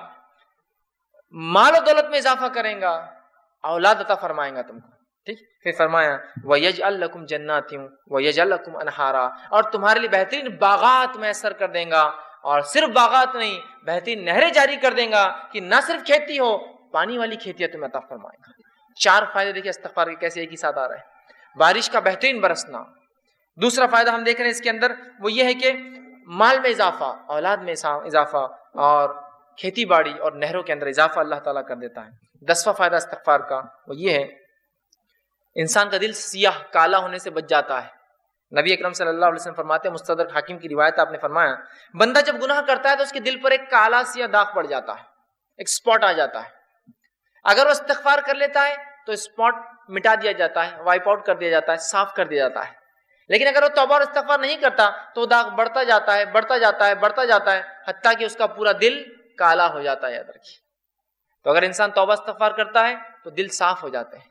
Speaker 1: مال و دولت میں اضافہ کریں گا, اولاد عطا فرمائیں گا تم کو. ٹھیک, پھر فرمایا وَيَجْعَلْ لَكُمْ جَنَّاتٍ وَيَجْعَلْ لَكُمْ أَنْهَارًا, اور تمہارے لیے بہترین باغات میسر کر دیں گا, اور صرف باغات نہیں بہترین نہریں جاری کر دیں گا کہ نہ صرف کھیتی ہو, پانی والی کھیتی تمہیں عطا فرمائے گا. 4 فائدے دیکھیں استغفار کے کیسے ایک ہی ساتھ آ رہے ہیں. بارش کا بہترین برسنا. دوسرا فائدہ ہم دیکھ رہے ہیں اس کے اندر وہ یہ ہے کہ مال میں اضافہ, اولاد میں اضافہ, اور کھیتی باڑی اور نہروں کے اندر اضافہ اللہ تعالیٰ کر دیتا ہے. 10واں فائدہ استغفار کا وہ یہ ہے انسان کا دل سیاہ کالا ہونے سے بچ جاتا ہے. نبی اکرم صلی اللہ علیہ وسلم فرماتے ہیں, مستدرک حاکم کی روایت آپ نے فرمایا, بندہ جب گناہ کرتا ہے تو اس کے دل پر ایک کالا سیاہ داغ پڑ جاتا ہے, ایک اسپاٹ آ جاتا ہے. اگر وہ استغفار کر لیتا ہے تو اسپاٹ مٹا دیا جاتا ہے, وائپ آؤٹ کر دیا جاتا ہے, صاف کر دیا جاتا ہے. لیکن اگر وہ توبہ اور استغفار نہیں کرتا تو داغ بڑھتا جاتا ہے, بڑھتا جاتا ہے, بڑھتا جاتا ہے, حتیٰ کہ اس کا پورا دل کالا ہو جاتا ہے. یاد رکھیے, تو اگر انسان توبہ استغفار کرتا ہے تو دل صاف ہو جاتے ہیں,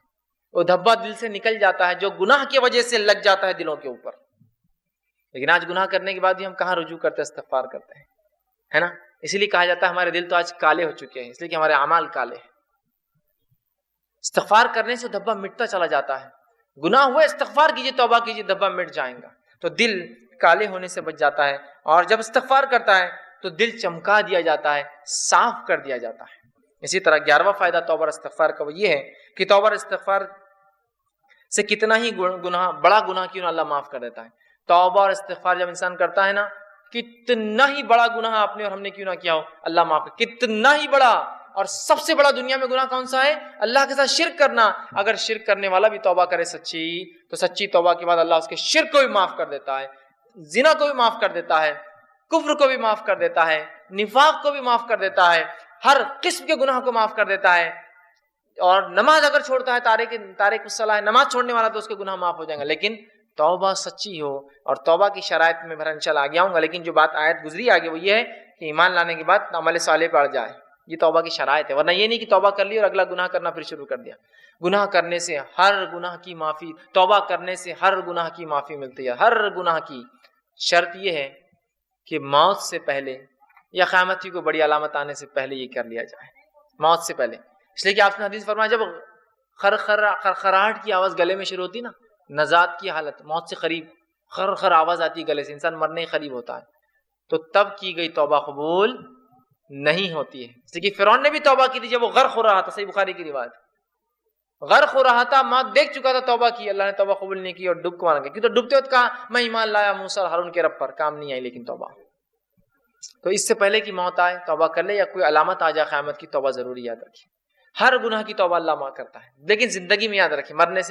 Speaker 1: وہ دھبا دل سے نکل جاتا ہے جو گناہ کی وجہ سے لگ جاتا ہے دلوں کے اوپر. لیکن آج گناہ کرنے کے بعد بھی ہم کہاں رجوع کرتے ہیں, استغفار کرتے ہیں, ہے نا. اسی لیے کہا جاتا ہے ہمارے دل تو آج کالے ہو چکے ہیں, اس لیے کہ ہمارے اعمال کالے ہیں. استغفار کرنے سے دھبا مٹتا چلا جاتا ہے. گناہ ہوئے استغفار کیجیے, توبہ کیجیے, دھبا مٹ جائیں گا. تو دل کالے ہونے سے بچ جاتا ہے, اور جب استغفار کرتا ہے تو دل چمکا دیا جاتا ہے, صاف کر دیا جاتا ہے. اسی طرح 11واں فائدہ توبہ اور استغفار کا وہ یہ ہے کہ توبہ اور استغفار سے کتنا ہی گناہ, بڑا گناہ کیوں نہ اللہ معاف کر دیتا ہے. توبہ اور استغفار جب انسان کرتا ہے نا, کتنا ہی بڑا گناہ آپ نے اور ہم نے کیوں نہ کیا ہو, اللہ معاف کر. کتنا ہی بڑا, اور سب سے بڑا دنیا میں گناہ کون سا ہے؟ اللہ کے ساتھ شرک کرنا. اگر شرک کرنے والا بھی توبہ کرے سچی, تو سچی توبہ کے بعد اللہ اس کے شرک کو بھی معاف کر دیتا ہے, زنا کو بھی معاف کر دیتا ہے, کفر کو بھی معاف کر دیتا ہے, نفاق کو بھی معاف کر دیتا ہے, ہر قسم کے گناہ کو معاف کر دیتا ہے. اور نماز اگر چھوڑتا ہے, تارک الصلاۃ ہے, نماز چھوڑنے والا, تو اس کے گناہ معاف ہو جائیں گے. لیکن توبہ سچی ہو, اور توبہ کی شرائط میں انشاءاللہ آگے آؤں گا. لیکن جو بات آیت گزری آگے وہ یہ ہے کہ ایمان لانے کے بعد عمل صالح پڑ جائے, یہ توبہ کی شرائط ہے. ورنہ یہ نہیں کہ توبہ کر لی اور اگلا گناہ کرنا پھر شروع کر دیا. گناہ کرنے سے ہر گناہ کی معافی, توبہ کرنے سے ہر گناہ کی معافی ملتی ہے. ہر گناہ کی شرط یہ ہے کہ موت سے پہلے یا قیامت کی کوئی بڑی علامت آنے سے پہلے یہ کر لیا جائے, موت سے پہلے. اس لیے کہ آپ نے حدیث فرمایا جب خرخراہٹ کی آواز گلے میں شروع ہوتی نا, نزات کی حالت, موت سے قریب خر آواز آتی ہے گلے سے, انسان مرنے قریب ہوتا ہے, تو تب کی گئی توبہ قبول نہیں ہوتی ہے. اس لیے کہ فرعون نے بھی توبہ کی تھی جب وہ غرق ہو رہا تھا, صحیح بخاری کی روایت, غرق ہو رہا تھا, موت دیکھ چکا تھا, توبہ کی, اللہ نے توبہ قبول نہیں کی اور ڈوب کو مارا گیا. کیوں تو ڈوبتے وقت کہا میں ایمان لایا موسیٰ اور ہارون کے رب پر, کام نہیں آئی لیکن توبہ. تو اس سے پہلے کہ موت آئے توبہ کر لے, یا کوئی علامت آ جائے قیامت کی, توبہ ضروری یاد رکھیے. ہر گناہ کی توبہ اللہ معاف کرتا ہے, لیکن زندگی میں یاد رکھیے مرنے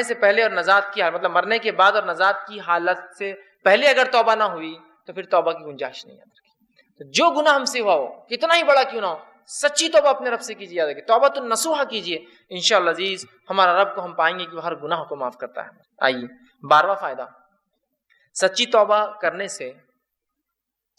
Speaker 1: سے پہلے اور نجات کی حالت, مطلب مرنے کے بعد اور نجات کی حالت سے پہلے اگر توبہ نہ ہوئی تو پھر توبہ کی گنجائش نہیں. یاد رکھیے, تو جو گناہ ہم سے ہوا ہو, کتنا ہی بڑا کیوں نہ ہو, سچی توبہ اپنے رب سے کیجیے. یاد رکھیے توبہ تو نصوحہ کیجیے, انشاءاللہ عزیز ہمارا رب کو ہم پائیں گے کہ وہ ہر گناہ کو معاف کرتا ہے. آئیے 12واں فائدہ, سچی توبہ کرنے سے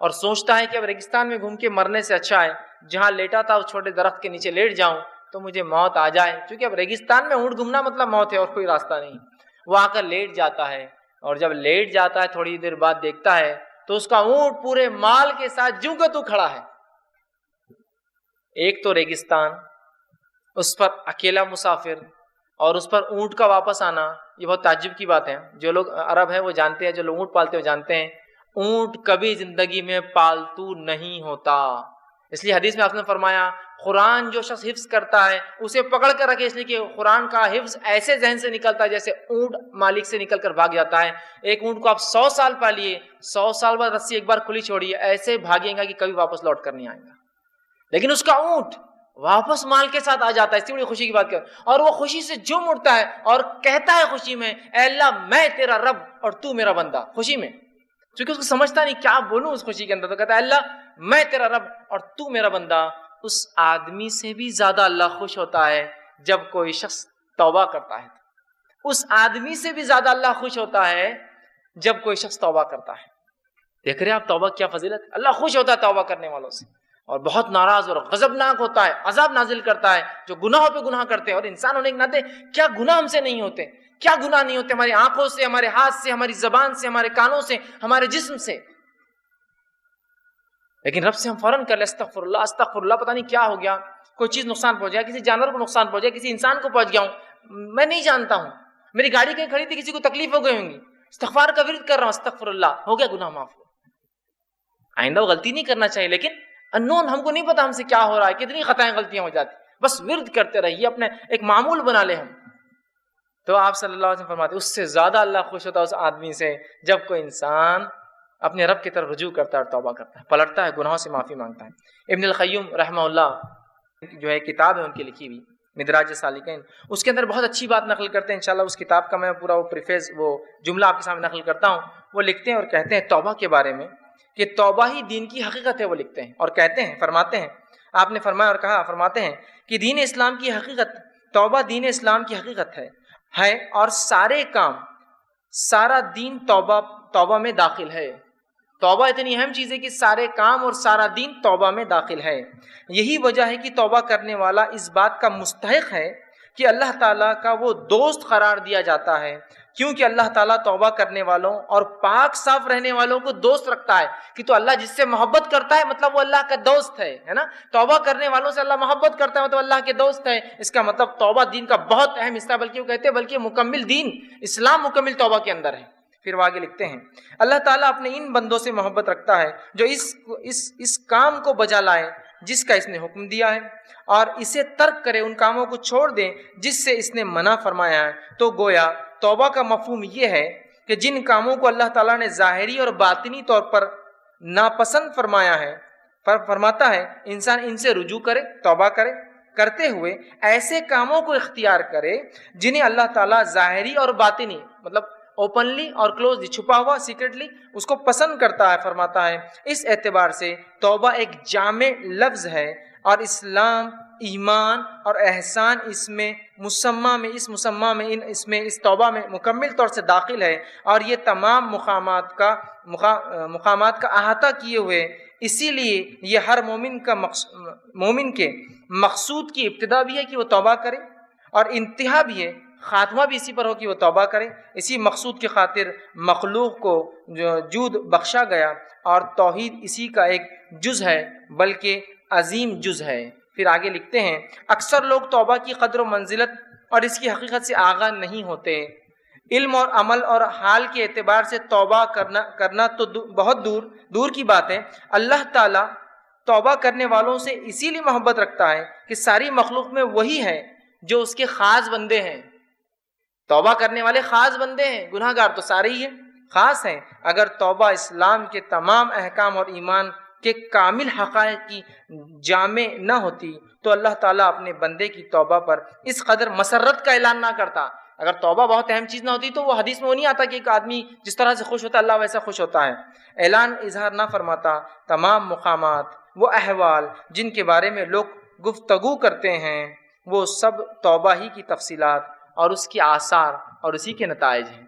Speaker 1: اور سوچتا ہے کہ اب ریگستان میں گھوم کے مرنے سے اچھا ہے جہاں لیٹا تھا اس چھوٹے درخت کے نیچے لیٹ جاؤں تو مجھے موت آ جائے، کیونکہ اب ریگستان میں اونٹ گھومنا مطلب موت ہے اور کوئی راستہ نہیں۔ وہ آ کر لیٹ جاتا ہے، اور جب لیٹ جاتا ہے تھوڑی دیر بعد دیکھتا ہے تو اس کا اونٹ پورے مال کے ساتھ جوں کا تو کھڑا ہے۔ ایک تو ریگستان، اس پر اکیلا مسافر، اور اس پر اونٹ کا واپس آنا، یہ بہت تعجب کی بات ہے۔ جو لوگ عرب ہیں وہ جانتے ہیں، جو لوگ اونٹ پالتے ہیں وہ جانتے ہیں اونٹ کبھی زندگی میں پالتو نہیں ہوتا۔ اس لیے حدیث میں آپ نے فرمایا قرآن جو شخص حفظ کرتا ہے اسے پکڑ کر رکھے، اس لیے کہ قرآن کا حفظ ایسے ذہن سے نکلتا ہے جیسے اونٹ مالک سے نکل کر بھاگ جاتا ہے۔ ایک اونٹ کو آپ 100 سال پالیے، 100 سال بعد رسی ایک بار کھلی چھوڑیے، ایسے بھاگے گا کہ کبھی واپس لوٹ کر نہیں آئے گا، لیکن اس کا اونٹ واپس مال کے ساتھ آ جاتا ہے۔ اس سے بڑی خوشی کی بات کر، اور وہ خوشی سے جھوم اٹھتا ہے اور کہتا ہے خوشی میں اے اللہ میں تیرا رب اور تو میرا بندہ، خوشی میں، کیونکہ اس کو سمجھتا نہیں کیا بولوں اس خوشی کے اندر، تو کہتا ہے اللہ میں تیرا رب اور تو میرا بندہ۔ اس آدمی سے بھی زیادہ اللہ خوش ہوتا ہے جب کوئی شخص توبہ کرتا ہے، اس آدمی سے بھی زیادہ اللہ خوش ہوتا ہے جب کوئی شخص توبہ کرتا ہے۔ دیکھ رہے ہیں آپ توبہ کیا فضیلت، اللہ خوش ہوتا ہے توبہ کرنے والوں سے، اور بہت ناراض اور غضبناک ہوتا ہے، عذاب نازل کرتا ہے جو گناہوں پہ گناہ کرتے ہیں۔ اور انسان ہونے کے ناطے کیا گناہ ہم سے نہیں ہوتے، کیا گناہ نہیں ہوتے ہماری آنکھوں سے، ہمارے ہاتھ سے، ہماری زبان سے، ہمارے کانوں سے، ہمارے جسم سے، لیکن رب سے ہم فوراً کر لیں استغفر اللہ استغفر اللہ، پتہ نہیں کیا ہو گیا، کوئی چیز نقصان پہنچ گیا، کسی جانور کو نقصان پہنچ گیا، کسی انسان کو پہنچ گیا ہوں، میں نہیں جانتا ہوں، میری گاڑی کہیں کھڑی تھی کسی کو تکلیف ہو گئی ہوں گی، استغفار کا ورد کر رہا ہوں استغفر اللہ، ہو گیا گناہ معاف، آئندہ وہ غلطی نہیں کرنا چاہیے، لیکن انون ہم کو نہیں پتا ہم سے کیا ہو رہا ہے، کتنی خطائیں غلطیاں ہو جاتی، بس ورد کرتے رہیے، اپنے ایک معمول بنا لے ہم۔ تو آپ صلی اللہ علیہ وسلم فرماتے اس سے زیادہ اللہ خوش ہوتا ہے اس آدمی سے جب کوئی انسان اپنے رب کی طرف رجوع کرتا ہے اور توبہ کرتا ہے، پلٹتا ہے، گناہوں سے معافی مانگتا ہے۔ ابن القیم رحمہ اللہ جو ہے کتاب ہے ان کی لکھی ہوئی مدراج سالکین، اس کے اندر بہت اچھی بات نقل کرتے ہیں، انشاءاللہ اس کتاب کا میں پورا وہ پریفیس وہ جملہ آپ کے سامنے نقل کرتا ہوں۔ وہ لکھتے ہیں اور کہتے ہیں توبہ کے بارے میں کہ توبہ ہی دین کی حقیقت ہے، وہ لکھتے ہیں اور کہتے ہیں، فرماتے ہیں، آپ نے فرمایا اور کہا، فرماتے ہیں کہ دین اسلام کی حقیقت، توبہ دین اسلام کی حقیقت ہے اور سارے کام، سارا دین توبہ میں داخل ہے۔ توبہ اتنی اہم چیز ہے کہ سارے کام اور سارا دین توبہ میں داخل ہے۔ یہی وجہ ہے کہ توبہ کرنے والا اس بات کا مستحق ہے کہ اللہ تعالیٰ کا وہ دوست قرار دیا جاتا ہے، کیونکہ اللہ تعالیٰ توبہ کرنے والوں اور پاک صاف رہنے والوں کو دوست رکھتا ہے، کہ تو اللہ جس سے محبت کرتا ہے مطلب وہ اللہ کا دوست ہے نا، توبہ کرنے والوں سے اللہ محبت کرتا ہے مطلب اللہ کے دوست ہے، اس کا مطلب توبہ دین کا بہت اہم حصہ، بلکہ وہ کہتے ہیں بلکہ مکمل دین اسلام مکمل توبہ کے اندر ہے۔ پھر وہ آگے لکھتے ہیں اللہ تعالیٰ اپنے ان بندوں سے محبت رکھتا ہے جو اس کام کو بجا لائے جس کا اس نے حکم دیا ہے، اور اسے ترک کرے، ان کاموں کو چھوڑ دیں جس سے اس نے منع فرمایا ہے۔ تو گویا توبہ کا مفہوم یہ ہے کہ جن کاموں کو اللہ تعالیٰ نے ظاہری اور باطنی طور پر ناپسند فرمایا ہے، فرماتا ہے انسان ان سے رجوع کرے، توبہ کرے، کرتے ہوئے ایسے کاموں کو اختیار کرے جنہیں اللہ تعالیٰ ظاہری اور باطنی مطلب اوپنلی اور کلوزلی، چھپا ہوا سیکرٹلی اس کو پسند کرتا ہے، فرماتا ہے اس اعتبار سے توبہ ایک جامع لفظ ہے اور اسلام، ایمان اور احسان اس توبہ میں مکمل طور سے داخل ہے، اور یہ تمام مقامات کا احاطہ کیے ہوئے، اسی لیے یہ ہر مومن کے مقصود کی ابتدا بھی ہے کہ وہ توبہ کرے، اور انتہا بھی ہے، خاتمہ بھی اسی پر ہو کہ وہ توبہ کرے۔ اسی مقصود کی خاطر مخلوق کو جود بخشا گیا، اور توحید اسی کا ایک جز ہے بلکہ عظیم جز ہے۔ پھر آگے لکھتے ہیں اکثر لوگ توبہ کی قدر و منزلت اور اس کی حقیقت سے آگاہ نہیں ہوتے۔ علم اور عمل اور حال کے اعتبار سے توبہ کرنا تو بہت دور کی بات ہے، اللہ تعالیٰ توبہ کرنے والوں سے اسی لیے محبت رکھتا ہے کہ ساری مخلوق میں وہی ہے جو اس کے خاص بندے ہیں۔ توبہ کرنے والے خاص بندے ہیں، گناہ گار تو سارے ہی ہیں، خاص ہیں۔ اگر توبہ اسلام کے تمام احکام اور ایمان کے کامل حقائق کی جامع نہ ہوتی تو اللہ تعالیٰ اپنے بندے کی توبہ پر اس قدر مسرت کا اعلان نہ کرتا۔ اگر توبہ بہت اہم چیز نہ ہوتی تو وہ حدیث میں وہ نہیں آتا کہ ایک آدمی جس طرح سے خوش ہوتا ہے اللہ ویسا خوش ہوتا ہے، اعلان اظہار نہ فرماتا۔ تمام مقامات، وہ احوال جن کے بارے میں لوگ گفتگو کرتے ہیں، وہ سب توبہ ہی کی تفصیلات اور اس کے آثار اور اسی کے نتائج ہیں۔